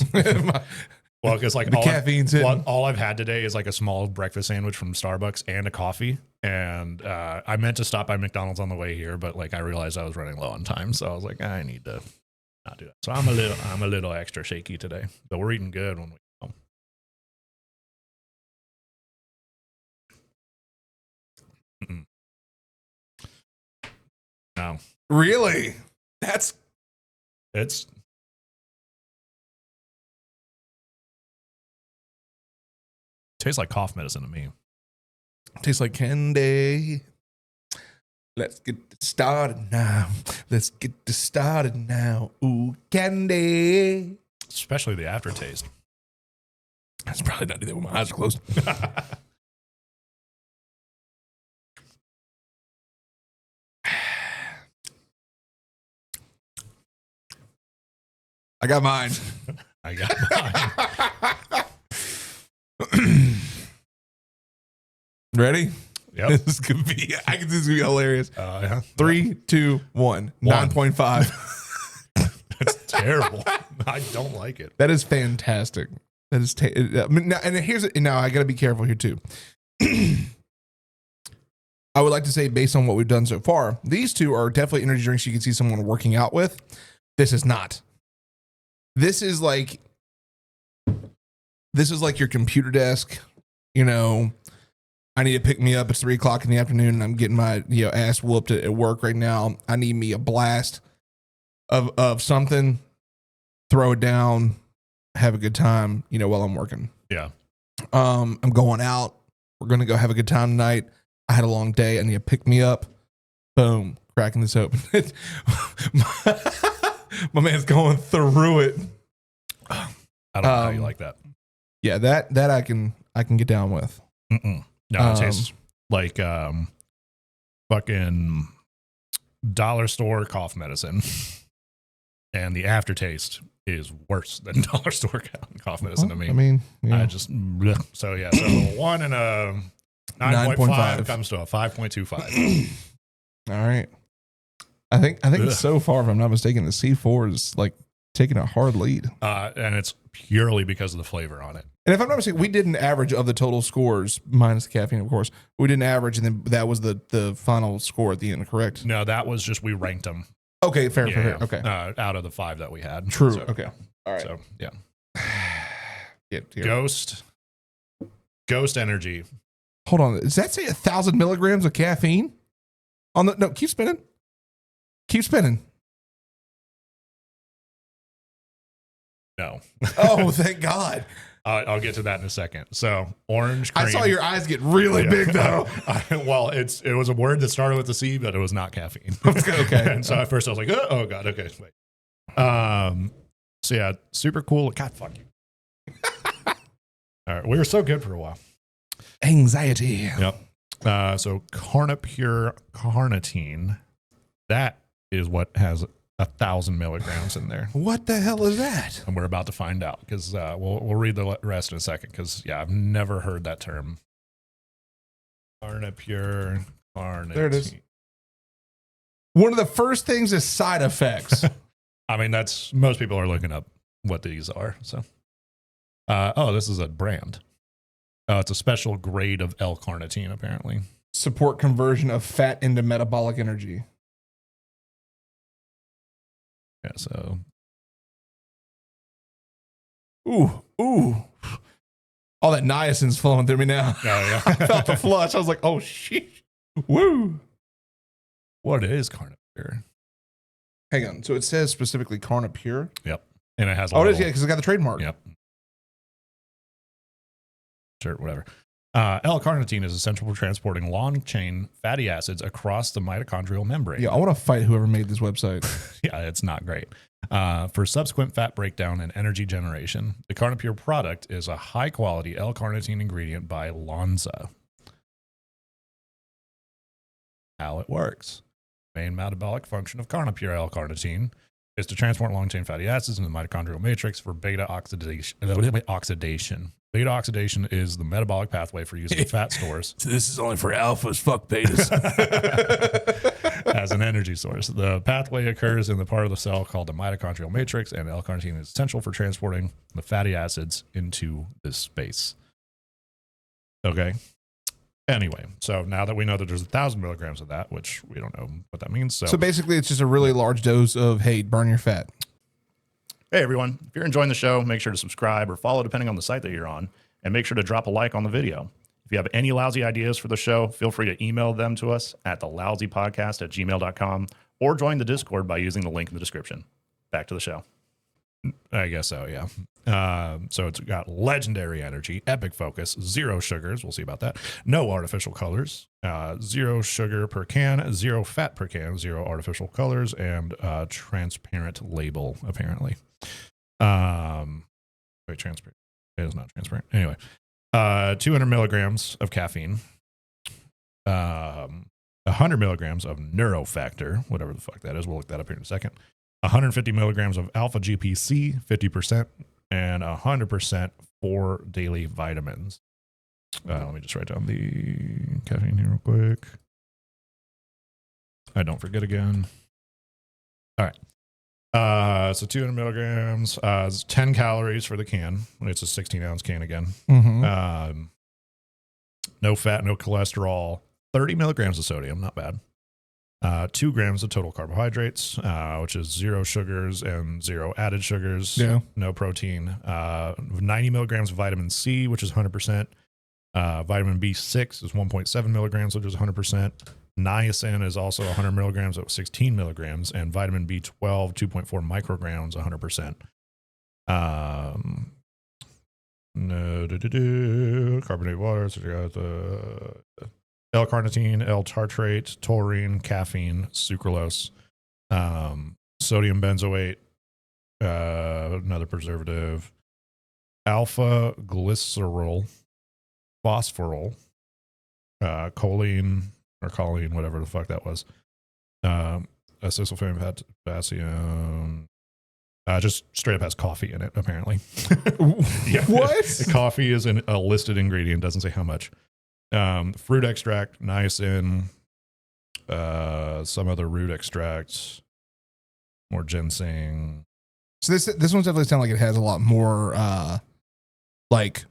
Well, because like the caffeine's in. All I've had today is like a small breakfast sandwich from Starbucks and a coffee. And I meant to stop by McDonald's on the way here, but like I realized I was running low on time, so I was like, I need to not do that. So I'm a little extra shaky today, but we're eating good when we go. No, really? it's. Tastes like cough medicine to me. Tastes like candy. Let's get started now. Let's get started now. Ooh, candy. Especially the aftertaste. That's probably not either when my eyes are closed. I got mine. I got mine. Ready? Yep. This is gonna be. I can. This is gonna be hilarious. Yeah. 3, 2, 1. 9.5. That's terrible. I don't like it. That is fantastic. That is. Now I gotta be careful here too. I would like to say, based on what we've done so far, these two are definitely energy drinks you can see someone working out with. This is not. This is like your computer desk. You know, I need to pick me up. It's 3 o'clock in the afternoon and I'm getting my ass whooped at work right now. I need me a blast of something, throw it down, have a good time, while I'm working. Yeah. I'm going out. We're going to go have a good time tonight. I had a long day. I need to pick me up. Boom. Cracking this open. My man's going through it. I don't know how you like that. Yeah, that I can get down with. Mm-mm. No, it tastes like fucking dollar store cough medicine. And the aftertaste is worse than dollar store cough medicine to me. I mean, yeah. I just so 1 and a 9.5 comes to a 5.25. All right. I think so far, if I'm not mistaken, the C4 is like taking a hard lead. And it's purely because of the flavor on it. And if I'm not mistaken, we did an average of the total scores minus the caffeine, of course. We did an average, and then that was the final score at the end, correct? No, that was just we ranked them. Okay, fair. Okay. Out of the 5 that we had. True. So, okay. All right. So, yeah. Ghost energy. Hold on. Does that say 1,000 milligrams of caffeine? No, keep spinning. Keep spinning. No. Oh, thank God. I'll get to that in a second. So orange cream. I saw your eyes get really big though. Well, it was a word that started with a C, but it was not caffeine. Okay. And so at first I was like, oh God, okay, wait. So yeah, super cool. God, fuck you. All right, we were so good for a while. Anxiety. Yep. So Carnipure carnitine. That is what has 1,000 milligrams in there. What the hell is that? And we're about to find out because we'll read the rest in a second because, yeah, I've never heard that term. Carnipure carnitine. There it is. One of the first things is side effects. I mean, that's most people are looking up what these are. So, this is a brand. It's a special grade of L-carnitine, apparently. Support conversion of fat into metabolic energy. Yeah, so. Ooh. All that niacin's flowing through me now. Oh, yeah. I felt the flush. I was like, oh, shit. Woo. What is Carnipure? Hang on. So it says specifically Carnipure? Yep. And it has a it is, little, yeah, because it got the trademark. Yep. Sure, whatever. L-carnitine is essential for transporting long-chain fatty acids across the mitochondrial membrane. Yeah, I want to fight whoever made this website. Yeah, it's not great. For subsequent fat breakdown and energy generation, the Carnipure product is a high-quality L-carnitine ingredient by Lonza. How it works. Main metabolic function of Carnipure L-carnitine is to transport long-chain fatty acids in the mitochondrial matrix for beta oxidation. Beta oxidation is the metabolic pathway for using fat stores. So this is only for alphas, fuck betas. As an energy source. The pathway occurs in the part of the cell called the mitochondrial matrix, and L-carnitine is essential for transporting the fatty acids into this space. Okay. Anyway, so now that we know that there's 1,000 milligrams of that, which we don't know what that means. So basically, it's just a really large dose of, hey, burn your fat. Hey, everyone. If you're enjoying the show, make sure to subscribe or follow depending on the site that you're on, and make sure to drop a like on the video. If you have any lousy ideas for the show, feel free to email them to us at thelousypodcast@gmail.com or join the Discord by using the link in the description. Back to the show. I guess so, yeah. So it's got legendary energy, epic focus, 0 sugars. We'll see about that. No artificial colors, 0 sugar per can, 0 fat per can, 0 artificial colors, and transparent label, apparently. Wait, transparent. It is not transparent. Anyway, 200 milligrams of caffeine, 100 milligrams of neurofactor, whatever the fuck that is. We'll look that up here in a second. 150 milligrams of alpha GPC, 50%, and 100% for daily vitamins. Let me just write down the caffeine here real quick. I don't forget again. All right. So 200 milligrams, 10 calories for the can. It's a 16-ounce can again. Mm-hmm. No fat, no cholesterol. 30 milligrams of sodium, not bad. 2 grams of total carbohydrates, which is 0 sugars and 0 added sugars. Yeah. No protein. 90 milligrams of vitamin C, which is 100%. Vitamin B6 is 1.7 milligrams, which is 100%. Niacin is also 100 milligrams of 16 milligrams, and vitamin B12, 2.4 micrograms, 100%. Carbonated water, so you got the L-carnitine, L-tartrate, taurine, caffeine, sucralose, sodium benzoate, another preservative, alpha glycerol, phosphorol, choline, or choline, whatever the fuck that was, acesulfame, potassium, just straight up has coffee in it, apparently. Yeah. What? Coffee is a listed ingredient, doesn't say how much. Fruit extract, niacin, some other root extracts, more ginseng. So this one's definitely sound like it has a lot more like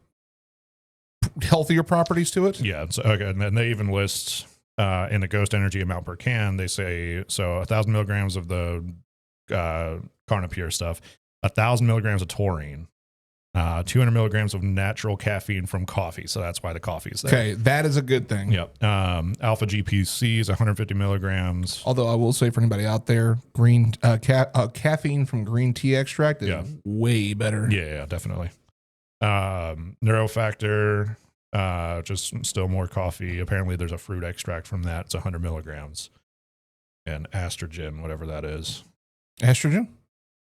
healthier properties to it. Yeah. So, okay. And then they even list in the Ghost Energy amount per can, they say, so 1,000 milligrams of the Carnipure stuff, 1,000 milligrams of taurine, 200 milligrams of natural caffeine from coffee. So that's why the coffee is there. Okay, that is a good thing. Yep. Alpha GPC is 150 milligrams. Although I will say for anybody out there, caffeine from green tea extract is way better. Yeah, definitely. Neurofactor, just still more coffee. Apparently there's a fruit extract from that. It's 100 milligrams. And estrogen, whatever that is. Estrogen?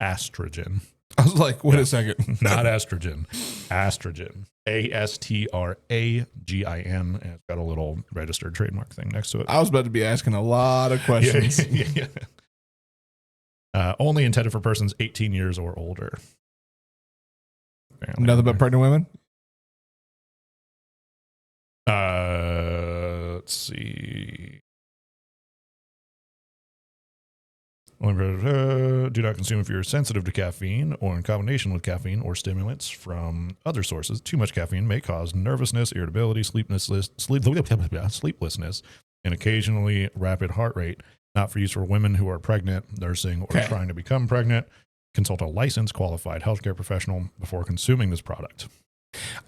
Astrogen. I was like, wait a second. Not estrogen. Astrogen. ASTRAGIN. And it's got a little registered trademark thing next to it. I was about to be asking a lot of questions. Yeah. Only intended for persons 18 years or older. Nothing but pregnant women? Let's see. Do not consume if you're sensitive to caffeine or in combination with caffeine or stimulants from other sources. Too much caffeine may cause nervousness, irritability, sleeplessness, and occasionally rapid heart rate. Not for use for women who are pregnant, nursing, or trying to become pregnant. Consult a licensed qualified healthcare professional before consuming this product.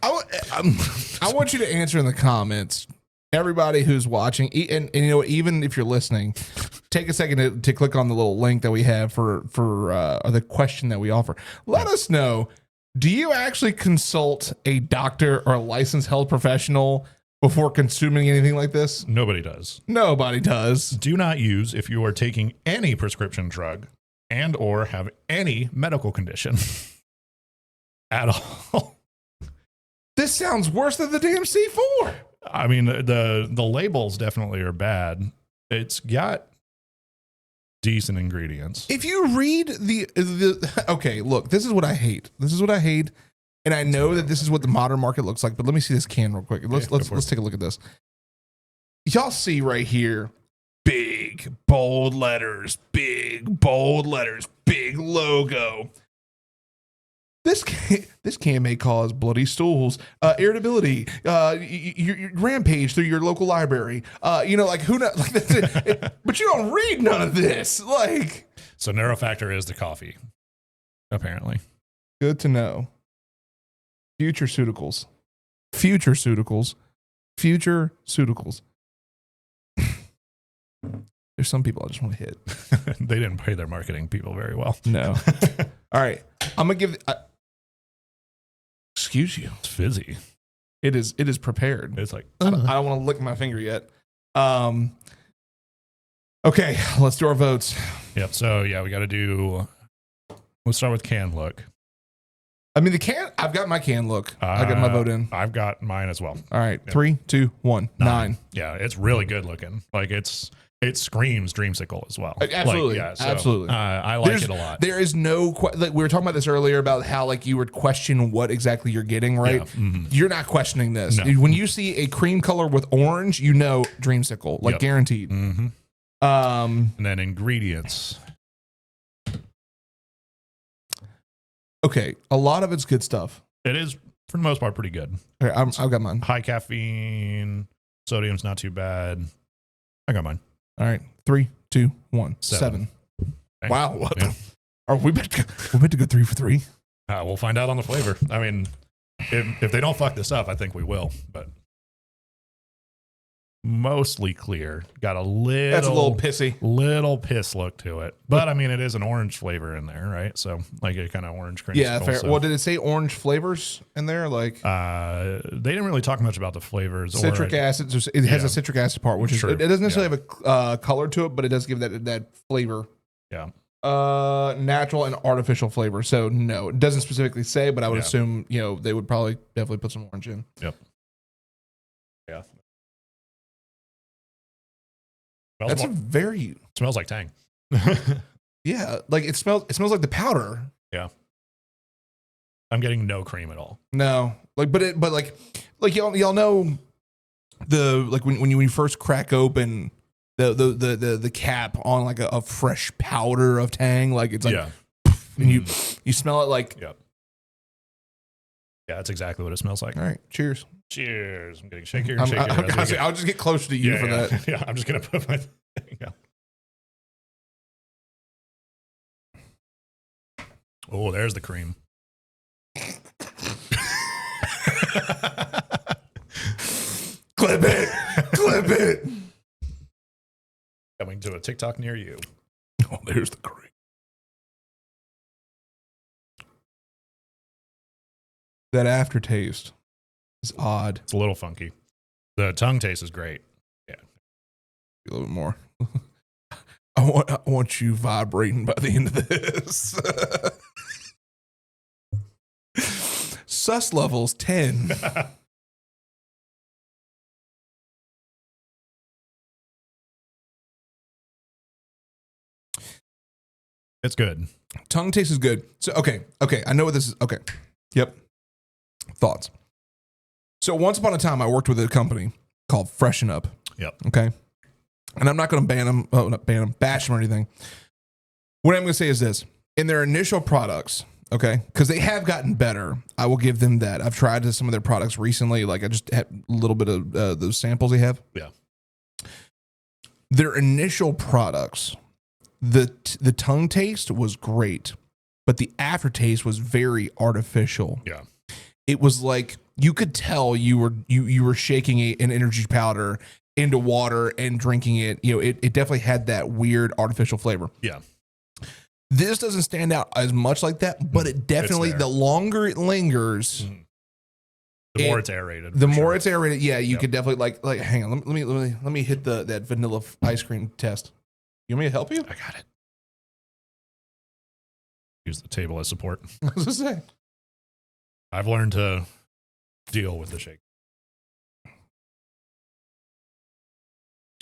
I want you to answer in the comments. Everybody who's watching, and you know, even if you're listening, take a second to click on the little link that we have for the question that we offer. Let us know, do you actually consult a doctor or a licensed health professional before consuming anything like this? Nobody does. Nobody does. Do not use if you are taking any prescription drug and or have any medical condition at all. This sounds worse than the damn C4. I mean, the labels definitely are bad. It's got decent ingredients. If you read the okay, look, this is what I hate. And I know that this is what the modern market looks like, but let me see this can real quick. Let's take a look at this. Y'all see right here, big bold letters, big logo. This can may cause bloody stools, irritability, your rampage through your local library. Like who knows? Like, but you don't read none of this. Like, so neurofactor is the coffee, apparently. Good to know. Futureceuticals. There's some people I just want to hit. They didn't pay their marketing people very well. No. All right, I'm gonna give. Excuse you. It's fizzy. It is prepared. It's like I don't want to lick my finger yet. Okay, let's do our votes. Yep. So yeah, we got to do. Let's start with can look. I mean, the can. I've got my can look. I got my vote in. I've got mine as well. All right, 3, 2, 1, 9. Yeah, it's really good looking. Like it screams dreamsicle as well. Absolutely, absolutely. I like it a lot. There is no. Like we were talking about this earlier about how like you would question what exactly you're getting. Right? Yeah, mm-hmm. You're not questioning this. No. When you see a cream color with orange, you know dreamsicle, like guaranteed. Mm-hmm. And then ingredients. Okay, a lot of it's good stuff. It is for the most part pretty good. Okay, I've got mine. High caffeine, sodium's not too bad. I got mine. All right, 3, 2, 1, 7. Okay. Wow, Yeah. Are we meant to go 3 for 3? We'll find out on the flavor. I mean, if they don't fuck this up, I think we will. But mostly clear. Got a little. That's a little pissy. Little piss look to it. But I mean, it is an orange flavor in there, right? So like a kind of orange cream. Yeah, fair. So. Well, did it say orange flavors in there? Like, they didn't really talk much about the flavors. Citric acid. So it has a citric acid part, which is it doesn't necessarily have a color to it, but it does give that flavor. Yeah. Natural and artificial flavor. So no, it doesn't specifically say, but I would assume they would probably definitely put some orange in. Yep. Yeah. That's a very smells like Tang. Yeah, like it smells like the powder. Yeah. I'm getting no cream at all. No, like y'all know when you first crack open the cap on like a fresh powder of Tang, like it's like and you smell it like yeah, that's exactly what it smells like. All right, cheers. Cheers. I'm getting shakier and shakier. I'll just get closer to you for that. Yeah, I'm just gonna put my thing out. Oh, there's the cream. Clip it. Coming to a TikTok near you. Oh, there's the cream. That aftertaste is odd. It's a little funky. The tongue taste is great. Yeah. A little bit more. I want you vibrating by the end of this. Sus levels 10. It's good. Tongue taste is good. So okay. I know what this is. Okay. Yep. Thoughts. So once upon a time, I worked with a company called Freshen Up. Yep. Okay. And I'm not going to ban them. Oh, not ban them. Bash them or anything. What I'm going to say is this: in their initial products, okay, because they have gotten better. I will give them that. I've tried some of their products recently. Like I just had a little bit of those samples they have. Yeah. Their initial products, the tongue taste was great, but the aftertaste was very artificial. Yeah. It was like you could tell you were shaking an energy powder into water and drinking it. You know, it definitely had that weird artificial flavor. Yeah. This doesn't stand out as much like that, but it definitely, the longer it lingers, the more it's aerated. The more it's aerated, yeah, you could definitely like. Hang on, let me hit that vanilla ice cream test. You want me to help you? I got it. Use the table as support. What was I say? I've learned to deal with the shake.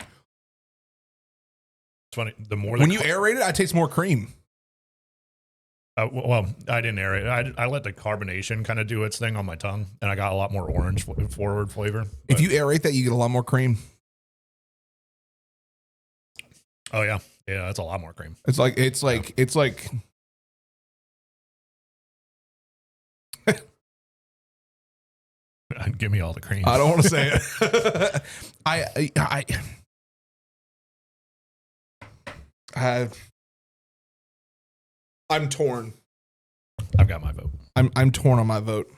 It's funny. The more when you aerate it, I taste more cream. Well, I didn't aerate it. I let the carbonation kind of do its thing on my tongue, and I got a lot more orange forward flavor. If you aerate that, you get a lot more cream. Oh yeah, that's a lot more cream. It's like Give me all the cream. I don't want to say it. I'm torn. I've got my vote. I'm torn on my vote.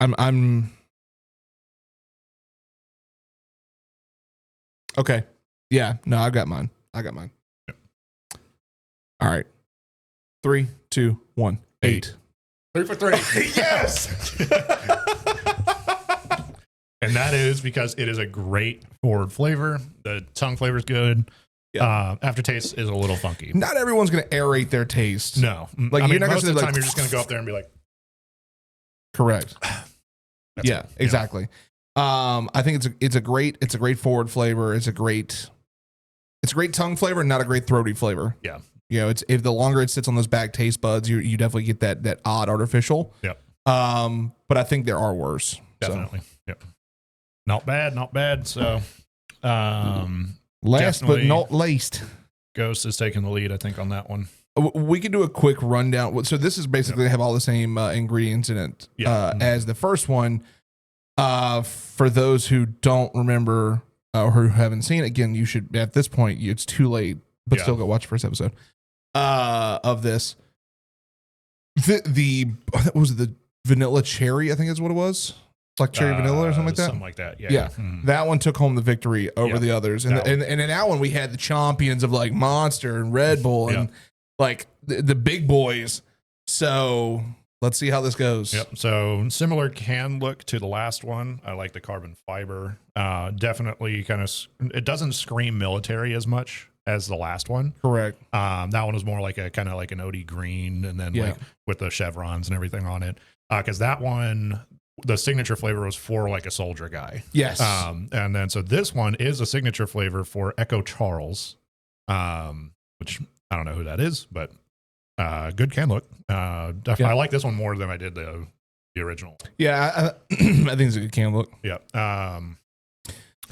I'm okay. Yeah, no, I got mine. Yep. All right. 3, 2, 1. 8. 3 for 3. Yes. And that is because it is a great forward flavor. The tongue flavor is good. Yeah. Aftertaste is a little funky. Not everyone's going to aerate their taste. No. Like you're not most of the like, time you're just going to go up there and be like. Correct. Yeah, it, exactly. I think it's a great forward flavor. It's a great tongue flavor, not a great throaty flavor. Yeah. You know, it's if the longer it sits on those back taste buds, you definitely get that odd artificial. Yep. But I think there are worse. Definitely. So. Yep. Not bad. So, last but not least, Ghost is taking the lead, I think, on that one. We can do a quick rundown. So this is basically have all the same ingredients in it as the first one. For those who don't remember or who haven't seen it, again, you should, at this point, it's too late, but still go watch the first episode of this. What was it, the vanilla cherry, I think is what it was. Like cherry vanilla or something like that? Something like that, yeah. Mm-hmm. That one took home the victory over the others. And in that one, we had the champions of like Monster and Red Bull and like the big boys. So let's see how this goes. Yep. So similar can look to the last one. I like the carbon fiber. Definitely kind of, it doesn't scream military as much as the last one. Correct. That one was more like a kind of like an OD green and then like with the chevrons and everything on it. Because that one, the signature flavor was for like a soldier guy. Yes. And then so this one is a signature flavor for Echo Charles, which I don't know who that is, but good can look. Definitely, I like this one more than I did the original. Yeah, I think it's a good can look. Yeah.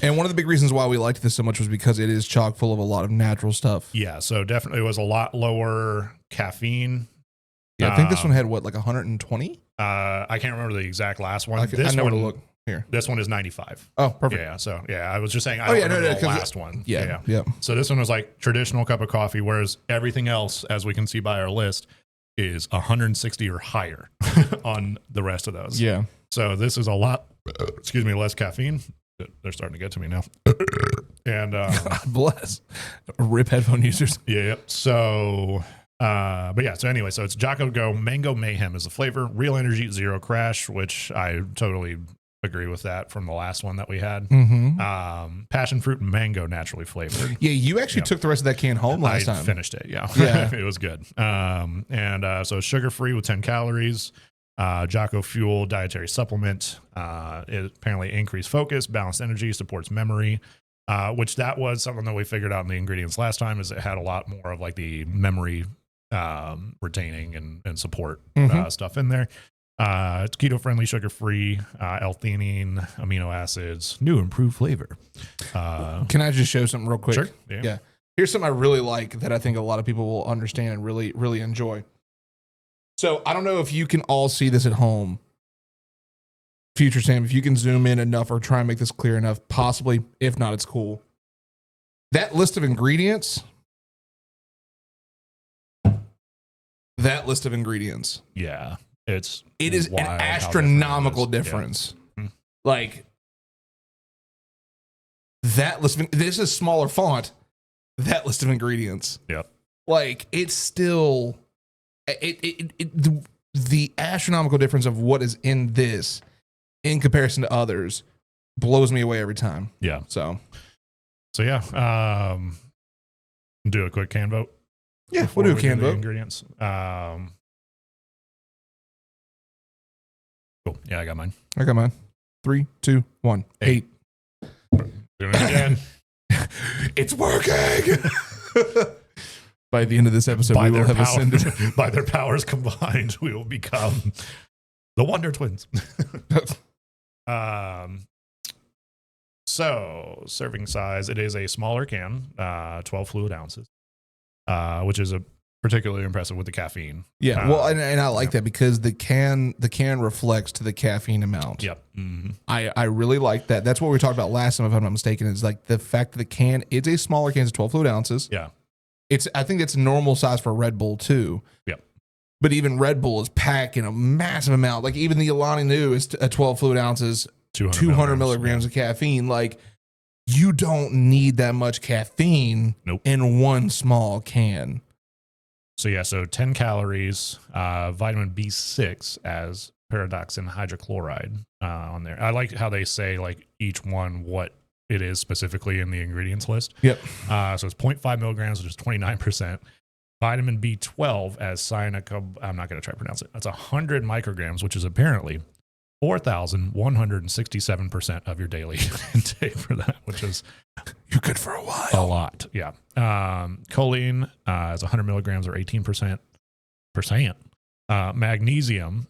And one of the big reasons why we liked this so much was because it is chock full of a lot of natural stuff. Yeah. So definitely it was a lot lower caffeine. Yeah, I think this one had what, like 120? I can't remember the exact last one. I know where to look here. This one is 95. Oh, perfect. Yeah. So I was just saying. I don't remember the last one. Yeah. So this one was like traditional cup of coffee, whereas everything else, as we can see by our list, is 160 or higher on the rest of those. Yeah. So this is a lot. Less caffeine. They're starting to get to me now. And God bless. Rip headphone users. Yeah. So. But yeah, so anyway, so it's Jocko Go Mango Mayhem is the flavor, real energy, zero crash, which I totally agree with that from the last one that we had. Mm-hmm. Passion fruit and mango naturally flavored. Yeah, you actually took the rest of that can home last time. I finished it, yeah. It was good. So sugar-free with 10 calories, Jocko Fuel dietary supplement. It apparently increased focus, balanced energy, supports memory. Which that was something that we figured out in the ingredients last time, is it had a lot more of like the memory retaining and support stuff in there. It's keto friendly, sugar free, L-theanine, amino acids, new improved flavor. Can I just show something real quick? Sure. Yeah. Here's something I really like that I think a lot of people will understand and really, really enjoy. So I don't know if you can all see this at home. Future Sam, if you can zoom in enough or try and make this clear enough, possibly. If not, it's cool. That list of ingredients. Yeah. It is an wild how astronomical different it is. difference. Yeah. Like that list of, this is smaller font. That list of ingredients. Yep. Like it's still the astronomical difference of what is in this in comparison to others blows me away every time. Yeah. So yeah. Do a quick can vote. Yeah, we'll do a can vote. Ingredients. Cool. Yeah, I got mine. 3, 2, 1. 8. Doing it again. It's working. By the end of this episode, we will have ascended. By their powers combined, we will become the Wonder Twins. So serving size, it is a smaller can, 12 fluid ounces, which is particularly impressive with the caffeine. Yeah, well, and I like that because the can reflects to the caffeine amount. Yep. Mm-hmm. I really like that. That's what we talked about last time, if I'm not mistaken, is like the fact that the can, it's a smaller can, it's 12 fluid ounces. Yeah. I think it's normal size for Red Bull too. Yep. But even Red Bull is packing a massive amount. Like even the Alani Nu is 12 fluid ounces, 200 milligrams of caffeine. Like you don't need that much caffeine in one small can. So 10 calories, vitamin B6 as pyridoxine hydrochloride on there. I like how they say like each one what it is specifically in the ingredients list. Yep. So it's 0.5 milligrams, which is 29%. Vitamin B12 as cyanocobalamin. I'm not going to try to pronounce it. That's 100 micrograms, which is apparently 4,167% of your daily intake for that, which is you're good for a while. A lot, yeah. Choline is 100 milligrams or 18%. Magnesium,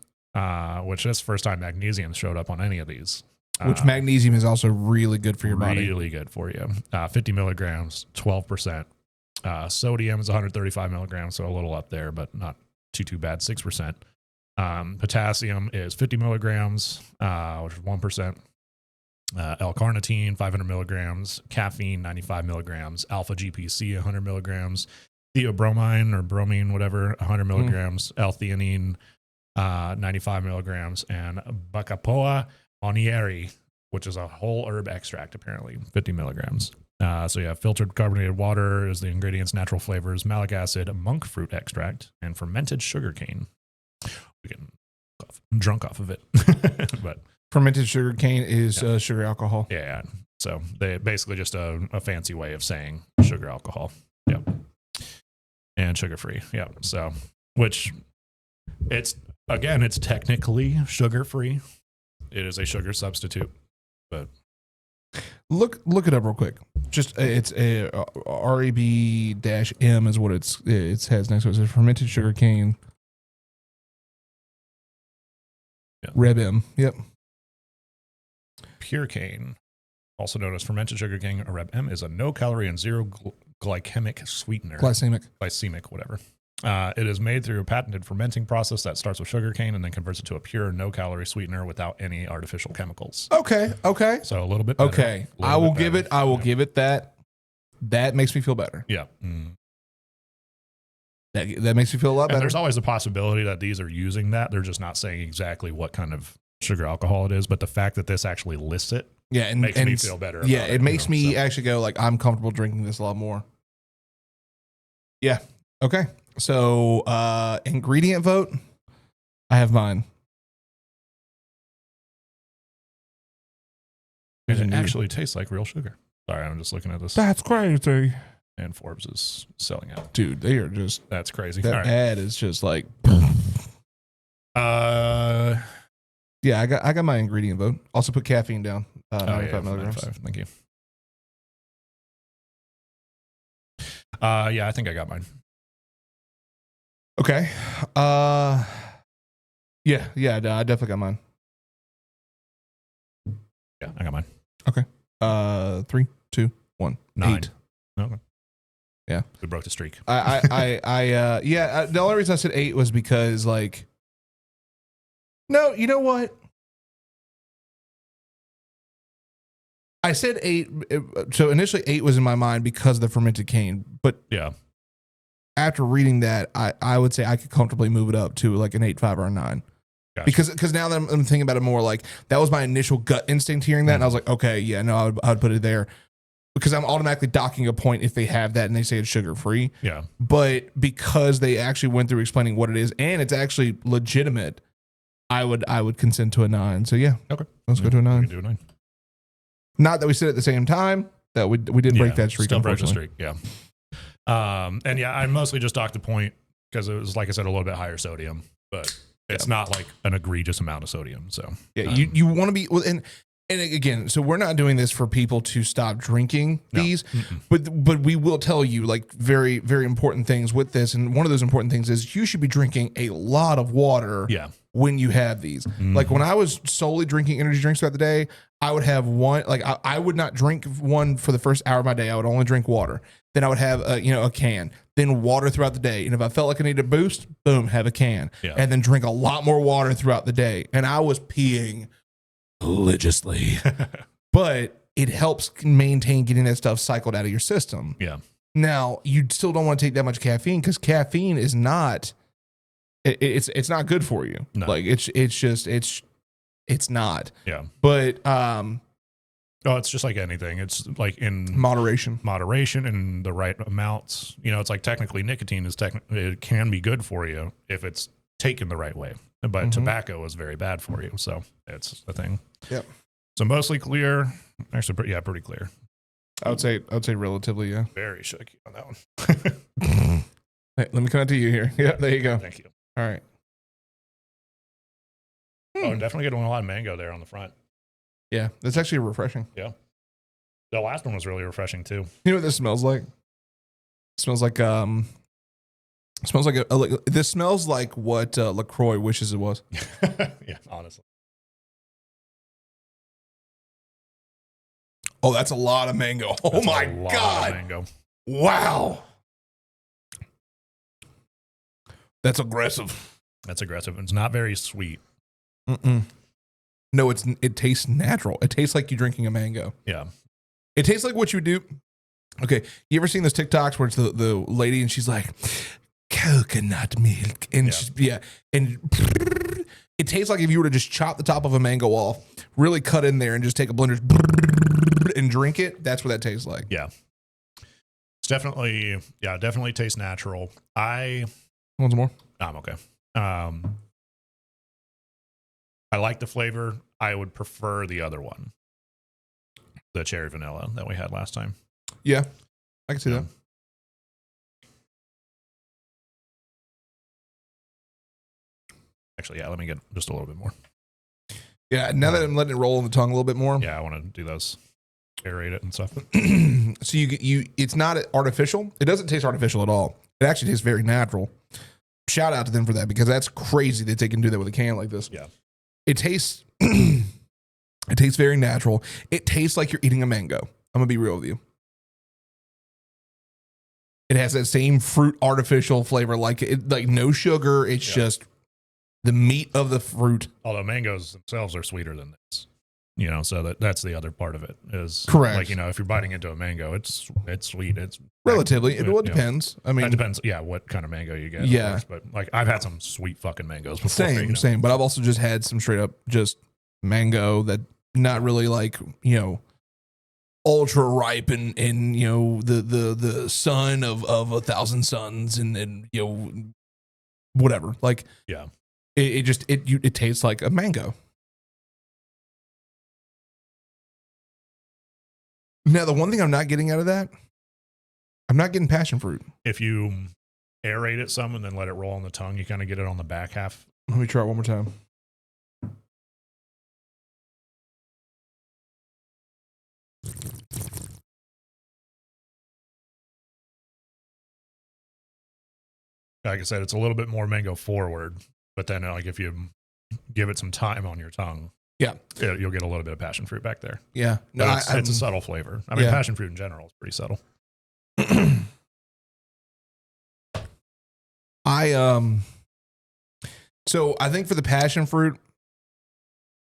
which is the first time magnesium showed up on any of these. Which magnesium is also really good for your body. Really good for you. 50 milligrams, 12%. Sodium is 135 milligrams, so a little up there, but not too bad, 6%. Potassium is 50 milligrams, which is 1%. L-carnitine, 500 milligrams. Caffeine, 95 milligrams. Alpha GPC, 100 milligrams. Theobromine or bromine, whatever, 100 milligrams. L-theanine, 95 milligrams. And Bacopa monnieri, which is a whole herb extract, apparently, 50 milligrams. So yeah, filtered carbonated water is the ingredients, natural flavors, malic acid, monk fruit extract, and fermented sugar cane. We get drunk off of it. But fermented sugar cane is sugar alcohol. Yeah. So they basically just a fancy way of saying sugar alcohol. Yeah. And sugar free. Yeah. So, which it's technically sugar free. It is a sugar substitute, but look it up real quick. Just it's a RAB-M is what it has next to it. It's fermented sugar cane. Yeah. Reb M. Yep. Pure cane, also known as fermented sugar cane, or Reb M, is a no-calorie and zero glycemic sweetener. Glycemic, whatever. It is made through a patented fermenting process that starts with sugar cane and then converts it to a pure no-calorie sweetener without any artificial chemicals. Okay. So a little bit better. Okay. I will give it that. That makes me feel better. Yeah. That makes me feel a lot better. And there's always a possibility that these are using that. They're just not saying exactly what kind of sugar alcohol it is, but the fact that this actually lists it makes me feel better. Yeah, it makes me actually go like, I'm comfortable drinking this a lot more. Yeah. Okay. So ingredient vote. I have mine. It actually tastes like real sugar. Sorry, I'm just looking at this. That's crazy. And Forbes is selling out. Dude, they are just... That's crazy. That ad is just like... Yeah, I got my ingredient vote. Also put caffeine down. 95 milligrams. 95. Thank you. Yeah, I think I got mine. Okay. Yeah, I definitely got mine. Yeah, I got mine. Okay. 3, 2, 1. 9. 8. Okay. Yeah. We broke the streak. The only reason I said 8 was because like, no, you know what? I said 8. So initially 8 was in my mind because of the fermented cane, but Yeah. after reading that, I would say I could comfortably move it up to like an 8.5 or a 9. Gotcha. Because now that I'm thinking about it more, like that was my initial gut instinct hearing that, and I was like, okay, yeah, no, I would put it there because I'm automatically docking a point if they have that and they say it's sugar free. Yeah. But because they actually went through explaining what it is and it's actually legitimate, I would consent to a 9. So yeah, Okay. let's go to a We 9. can do a 9. Not that we said at the same time that we did break that streak. Still broke the Unfortunately, streak. Yeah. And yeah, I mostly just docked the point because it was, like I said, a little bit higher sodium, but it's not like an egregious amount of sodium. So yeah, you want to be well, and again, so we're not doing this for people to stop drinking these, but we will tell you like very, very important things with this. And one of those important things is you should be drinking a lot of water when you have these. Like when I was solely drinking energy drinks throughout the day, I would have one, like I would not drink one for the first hour of my day. I would only drink water. Then I would have a can, then water throughout the day. And if I felt like I needed a boost, boom, have a can, and then drink a lot more water throughout the day. And I was peeing religiously, but it helps maintain getting that stuff cycled out of your system. Yeah. Now you still don't want to take that much caffeine because caffeine is not, it's not good for you. No. Like it's not. Yeah. But Oh, it's just like anything. It's like in moderation and the right amounts. You know, it's like technically nicotine is it can be good for you if it's taken the right way, but tobacco is very bad for you. So it's the thing. Yep. So mostly clear. Actually, pretty clear. I would say relatively, yeah. Very shaky on that one. Hey, let me come to you here. Yeah, there you go. Thank you. All right. Oh, definitely getting a lot of mango there on the front. Yeah, that's actually refreshing. Yeah. The last one was really refreshing too. You know what this smells like? It smells like this smells like what LaCroix wishes it was. Yeah, honestly. Oh, that's a lot of mango. Oh That's my a lot God. of mango. Wow. That's aggressive. That's aggressive. It's not very sweet. No, it tastes natural. It tastes like you're drinking a mango. Yeah. It tastes like what you would do. Okay, you ever seen those TikToks where it's the lady and she's like, coconut milk, and and it tastes like if you were to just chop the top of a mango off, really cut in there, and just take a blender and drink it. That's what that tastes like. Yeah. It's definitely tastes natural. Want some more? I'm okay. I like the flavor. I would prefer the other one, the cherry vanilla that we had last time. Yeah, I can see that. Actually, yeah, let me get just a little bit more. Yeah, now that I'm letting it roll on the tongue a little bit more. Yeah, I want to do those, aerate it and stuff. So it's not artificial. It doesn't taste artificial at all. It actually tastes very natural. Shout out to them for that because that's crazy that they can do that with a can like this. Yeah. It tastes it tastes very natural. It tastes like you're eating a mango. I'm gonna be real with you. It has that same fruit artificial flavor, like no sugar. It's just the meat of the fruit. Although mangoes themselves are sweeter than this, so that's the other part of it is correct. Like, if you're biting into a mango, it's sweet. It's relatively. It depends. I mean, it depends. Yeah, what kind of mango you get. Yeah, course, but like I've had some sweet fucking mangoes before. Same. But I've also just had some straight up just mango that not really like ultra ripe and the son of 1,000 suns and whatever. Like it tastes like a mango. Now the one thing I'm not getting out of that, I'm not getting passion fruit. If you aerate it some and then let it roll on the tongue, you kind of get it on the back half. Let me try it one more time. Like I said, it's a little bit more mango forward, but then like if you give it some time on your tongue, Yeah. you'll get a little bit of passion fruit back there. Yeah. No, But it's a subtle flavor. I mean, passion fruit in general is pretty subtle. So I think for the passion fruit,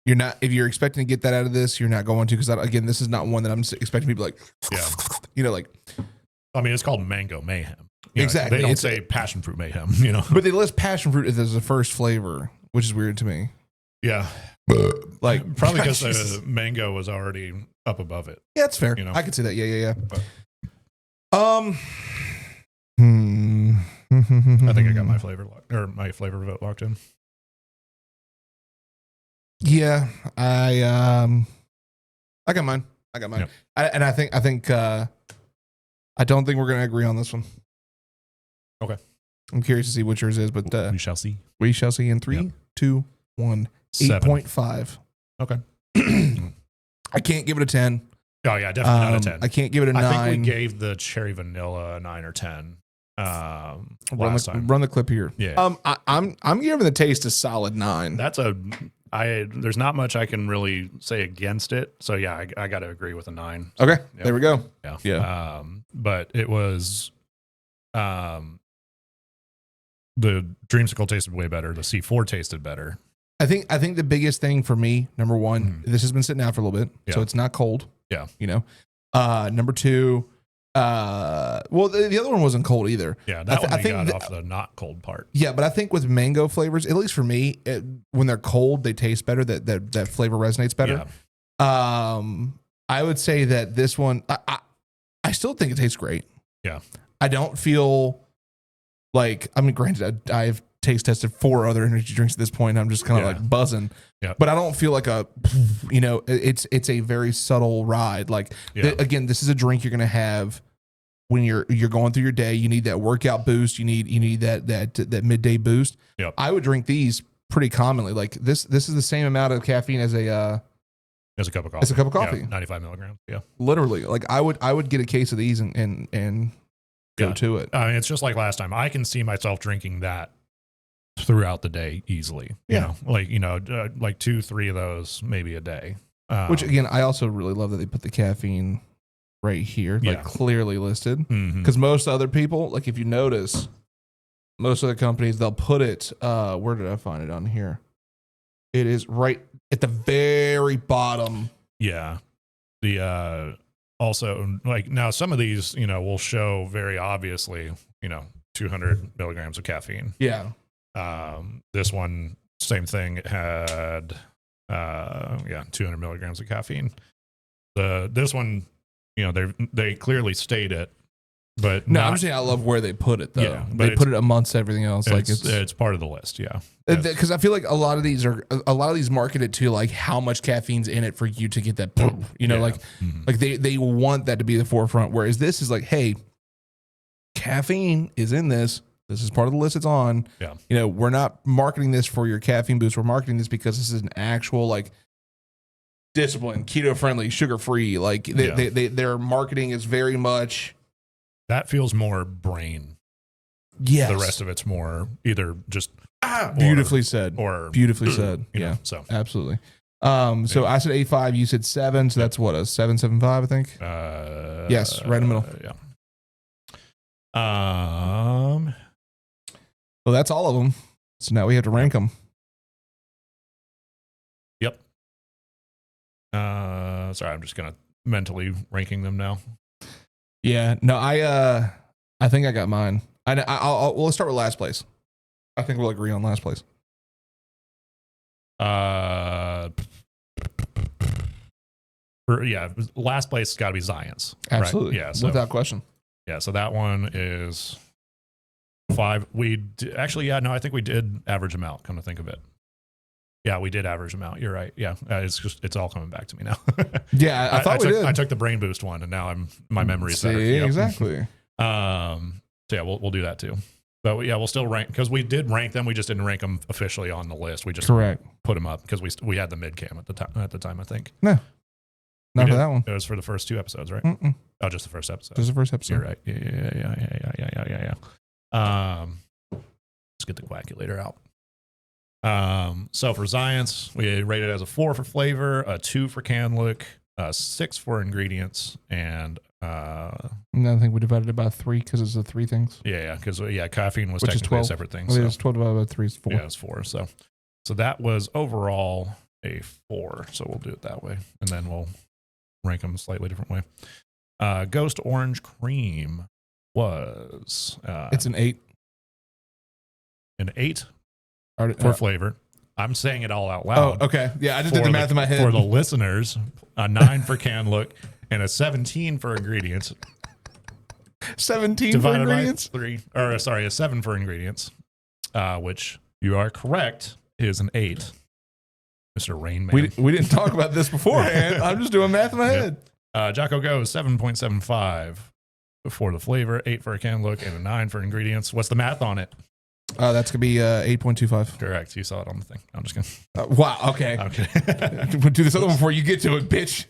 you're not, if you're expecting to get that out of this, you're not going to, because again, this is not one that I'm expecting people like, like, I mean, it's called mango mayhem. Exactly. They don't say passion fruit mayhem, you know. But they list passion fruit as the first flavor, which is weird to me. Yeah. Like probably because the mango was already up above it. Yeah, that's fair. You know? I could see that. Yeah. But, I think I got my flavor vote locked in. Yeah, I got mine. Yep. I think I don't think we're going to agree on this one. Okay. I'm curious to see what yours is, but we shall see. We shall see in 3, 2, 1. 8.5. Okay. I can't give it a 10. Oh yeah, definitely not a 10. I can't give it a 9. I think we gave the cherry vanilla a 9 or 10. Run the clip here. Yeah. I'm giving the taste a solid 9. There's not much I can really say against it. So yeah, I got to agree with a 9. Okay. Yep. There we go. Yeah. But it was, the dreamsicle tasted way better. The C4 tasted better. I think the biggest thing for me, number one, this has been sitting out for a little bit, so it's not cold. Yeah. You know. Number 2, well, the other one wasn't cold either. Yeah, that one got off the not cold part. Yeah, but I think with mango flavors, at least for me, when they're cold, they taste better. That flavor resonates better. Yeah. I would say that this one, I still think it tastes great. Yeah. I don't feel like, I mean, granted, I've taste tested 4 other energy drinks at this point. I'm just kind of like buzzing, but I don't feel like it's a very subtle ride. Like again, this is a drink you're going to have when you're going through your day. You need that workout boost. You need that midday boost. Yep. I would drink these pretty commonly. Like this is the same amount of caffeine as a cup of coffee. As a cup of coffee. Yeah, 95 milligrams. Yeah. Literally. Like I would get a case of these and go to it. I mean, it's just like last time. I can see myself drinking that throughout the day easily. You know, like 2, 3 of those maybe a day. Which again, I also really love that they put the caffeine right here, like clearly listed. Because most other people, like if you notice, most other companies, they'll put it, where did I find it on here? It is right at the very bottom. Yeah. The, also like now some of these, will show very obviously, 200 milligrams of caffeine. Yeah. This one, same thing. It had, 200 milligrams of caffeine. This one, they clearly state it, but no, I'm saying I love where they put it though. Yeah, but they put it amongst everything else. Like it's part of the list. Yeah. Because I feel like a lot of these marketed to like how much caffeine's in it for you to get that, like they want that to be the forefront. Whereas this is like, hey, caffeine is in this. This is part of the list it's on. Yeah. We're not marketing this for your caffeine boost. We're marketing this because this is an actual like discipline, keto friendly, sugar free. Like their marketing is very much. That feels more brain. Yes. The rest of it's more either just beautifully said. Yeah. So absolutely. So I said 8.5, you said 7, so that's what, a 7.75, I think. Yes, right in the middle. Yeah. Well, that's all of them. So now we have to rank them. Yep. Sorry, I'm just gonna mentally ranking them now. Yeah. No, I think I got mine. We'll start with last place. I think we'll agree on last place. Last place has got to be Zion's. Absolutely. Right? Yeah. Without question. Yeah. So that one is 5. I think we did average them out. Come to think of it. Yeah, we did average them out. You're right. Yeah. It's all coming back to me now. Yeah. I thought we did. I took the brain boost one and now my memory is better. Yep. Exactly. So yeah, we'll do that too. But yeah, we'll still rank because we did rank them. We just didn't rank them officially on the list. We just put them up because we had the mid cam at the time. I think not for that one. It was for the first 2 episodes, right? Mm-mm. Oh, just the first episode. Just the first episode. You're right. Yeah. Let's get the calculator out. So for Science, we rated it as a 4 for flavor, a 2 for can look, a 6 for ingredients, and And I think we divided it by 3 because it's the 3 things. because caffeine was Which is technically a 12. separate thing. Oh, So yeah, it's 12 divided by 3 is 4. yeah, it's 4. So that was overall a 4. So we'll do it that way, and then we'll rank them a slightly different way. Ghost Orange Cream was It's an 8. an 8 Already- for flavor. I'm saying it all out loud. Oh, okay. Yeah, I just did the math in my head. For the listeners, a 9 for can look and a 17 for ingredients. 17 for Divided ingredients? by a 7 for ingredients, which you are correct is an 8. Mr. Rain Man. We didn't talk about this beforehand. I'm just doing math in my head. Jocko Go is 7.75 for the flavor, 8 for a can look, and a 9 for ingredients. What's the math on it? That's going to be 8.25. Correct. You saw it on the thing. I'm just kidding. Wow, okay. Okay. We'll do this other one before you get to it, bitch.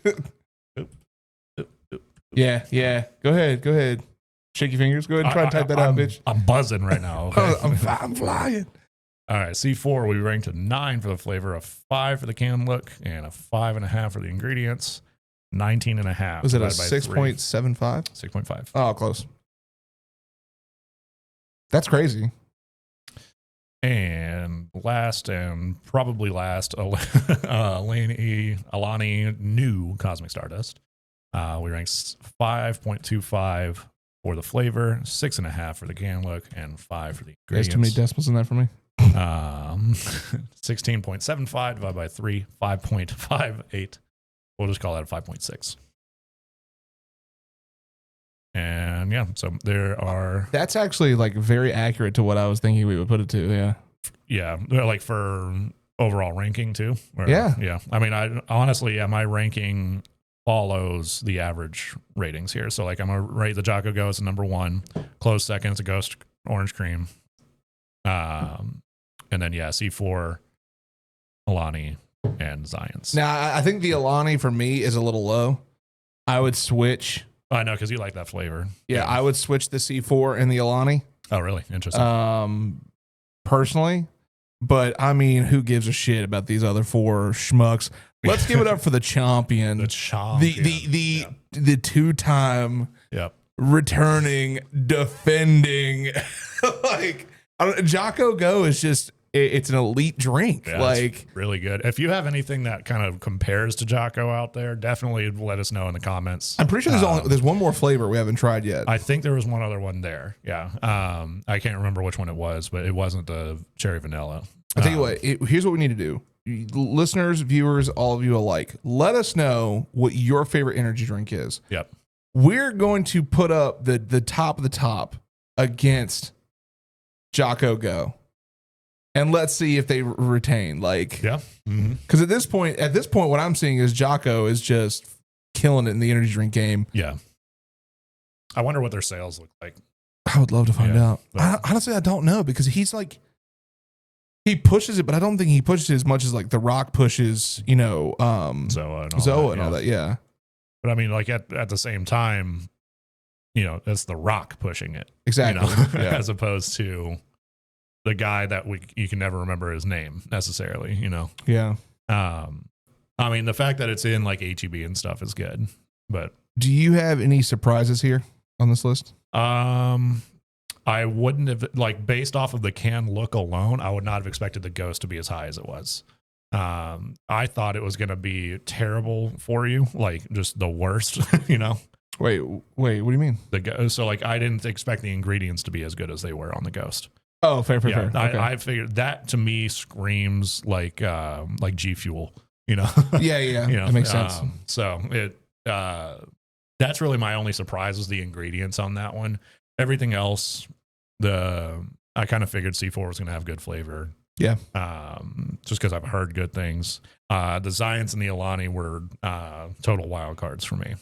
Yeah. Go ahead. Shake your fingers. Go ahead and try and type that out, bitch. I'm buzzing right now. Okay? I'm flying. All right, C4, we ranked a 9 for the flavor, a 5 for the can look, and a 5.5 for the ingredients. 19.5. Was it a divided by 6.75? 6.5. Oh, close. That's crazy. And last and probably last, Alani New Cosmic Stardust. We ranked 5.25 for the flavor, 6.5 for the can look, and 5 for the There's ingredients. too many decimals in that for me. 16.75 divided by 3, 5.58. We'll just call that a 5.6. And yeah, so there are. That's actually like very accurate to what I was thinking we would put it to. Yeah. Yeah, like for overall ranking too. Yeah. Yeah. I mean, I honestly, my ranking follows the average ratings here. So like I'm gonna rate the Jocko Go as number 1, close second is a Ghost Orange Cream, and then C4, Alani, and Zions. Now I think the Alani for me is a little low. I would switch. I know because you like that flavor. Yeah, I would switch the C4 and the Alani. Oh, really? Interesting. Personally, but I mean, who gives a shit about these other 4 schmucks? Let's give it up for the champion, the champion. the 2-time returning, defending, like Jocko Go is just. It's an elite drink. Yeah, like it's really good. If you have anything that kind of compares to Jocko out there, definitely let us know in the comments. I'm pretty sure there's one more flavor we haven't tried yet. I think there was one other one there. Yeah. I can't remember which one it was, but it wasn't the cherry vanilla. I'll tell you what, here's what we need to do. Listeners, viewers, all of you alike, let us know what your favorite energy drink is. Yep. We're going to put up the top of the top against Jocko Go. And let's see if they retain. Like, yeah, because at this point, what I'm seeing is Jocko is just killing it in the energy drink game. Yeah, I wonder what their sales look like. I would love to find out. Honestly, I don't know because he's like, he pushes it, but I don't think he pushes it as much as like The Rock pushes, Zoa and all that. Yeah, but I mean, like at the same time, it's The Rock pushing it exactly, as opposed to the guy that you can never remember his name necessarily, Yeah. I mean, the fact that it's in like HEB and stuff is good, but do you have any surprises here on this list? I wouldn't have, like, based off of the can look alone, I would not have expected the Ghost to be as high as it was. I thought it was going to be terrible for you, like just the worst, Wait, what do you mean? So like, I didn't expect the ingredients to be as good as they were on the Ghost. Oh, fair. Okay. I figured that to me screams like G Fuel, Yeah. That makes sense. So it that's really my only surprise was the ingredients on that one. Everything else, I kind of figured C4 was going to have good flavor. Yeah. Just because I've heard good things. The Zions and the Alani were total wild cards for me.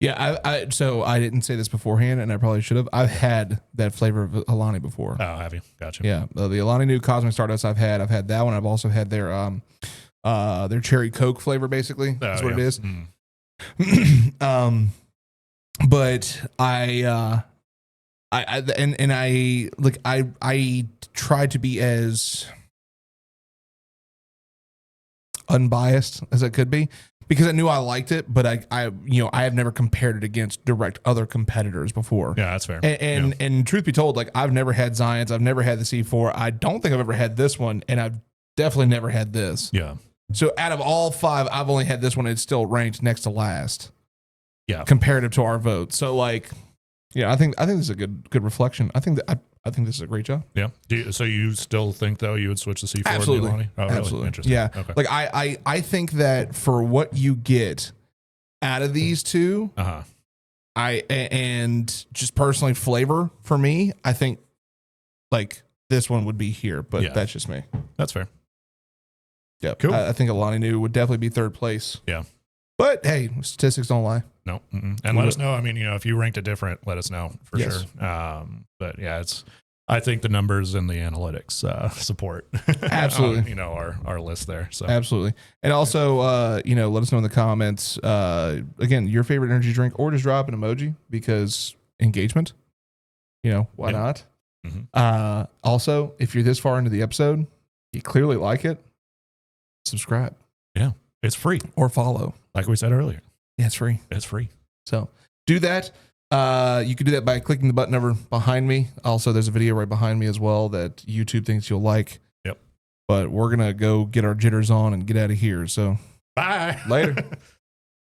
Yeah, so I didn't say this beforehand, and I probably should have. I've had that flavor of Alani before. Oh, have you? Gotcha. Yeah, the Alani New Cosmic Stardust I've had that one. I've also had their cherry Coke flavor, basically. That's what it is. But I tried to be as unbiased as it could be, because I knew I liked it, but I have never compared it against direct other competitors before. Yeah, that's fair. And truth be told, like I've never had Zions, I've never had the C4. I don't think I've ever had this one, and I've definitely never had this. Yeah. So out of all 5, I've only had this one. It's still ranked next to last. Yeah. Comparative to our vote. So like, yeah, I think this is a good reflection. I think this is a great job. Yeah. So you still think though you would switch the C4? Absolutely. To the oh, really? Absolutely. Interesting. Yeah. Okay. Like I think that for what you get out of these two, and just personally flavor for me, I think like this one would be here, but that's just me. That's fair. Yeah. Cool. I think Alani Nu would definitely be third place. Yeah. But hey, statistics don't lie. No. And let us know. I mean, if you ranked it different, let us know for Yes. sure. But yeah, I think the numbers and the analytics support Absolutely. our list there. So Absolutely. And also, let us know in the comments, again, your favorite energy drink, or just drop an emoji, because engagement, why not? Mm-hmm. Also, if you're this far into the episode, you clearly like it, subscribe. Yeah. It's free. Or follow. Like we said earlier. Yeah, it's free. It's free. So do that. You can do that by clicking the button over behind me. Also, there's a video right behind me as well that YouTube thinks you'll like. Yep. But we're going to go get our jitters on and get out of here. So bye. Later.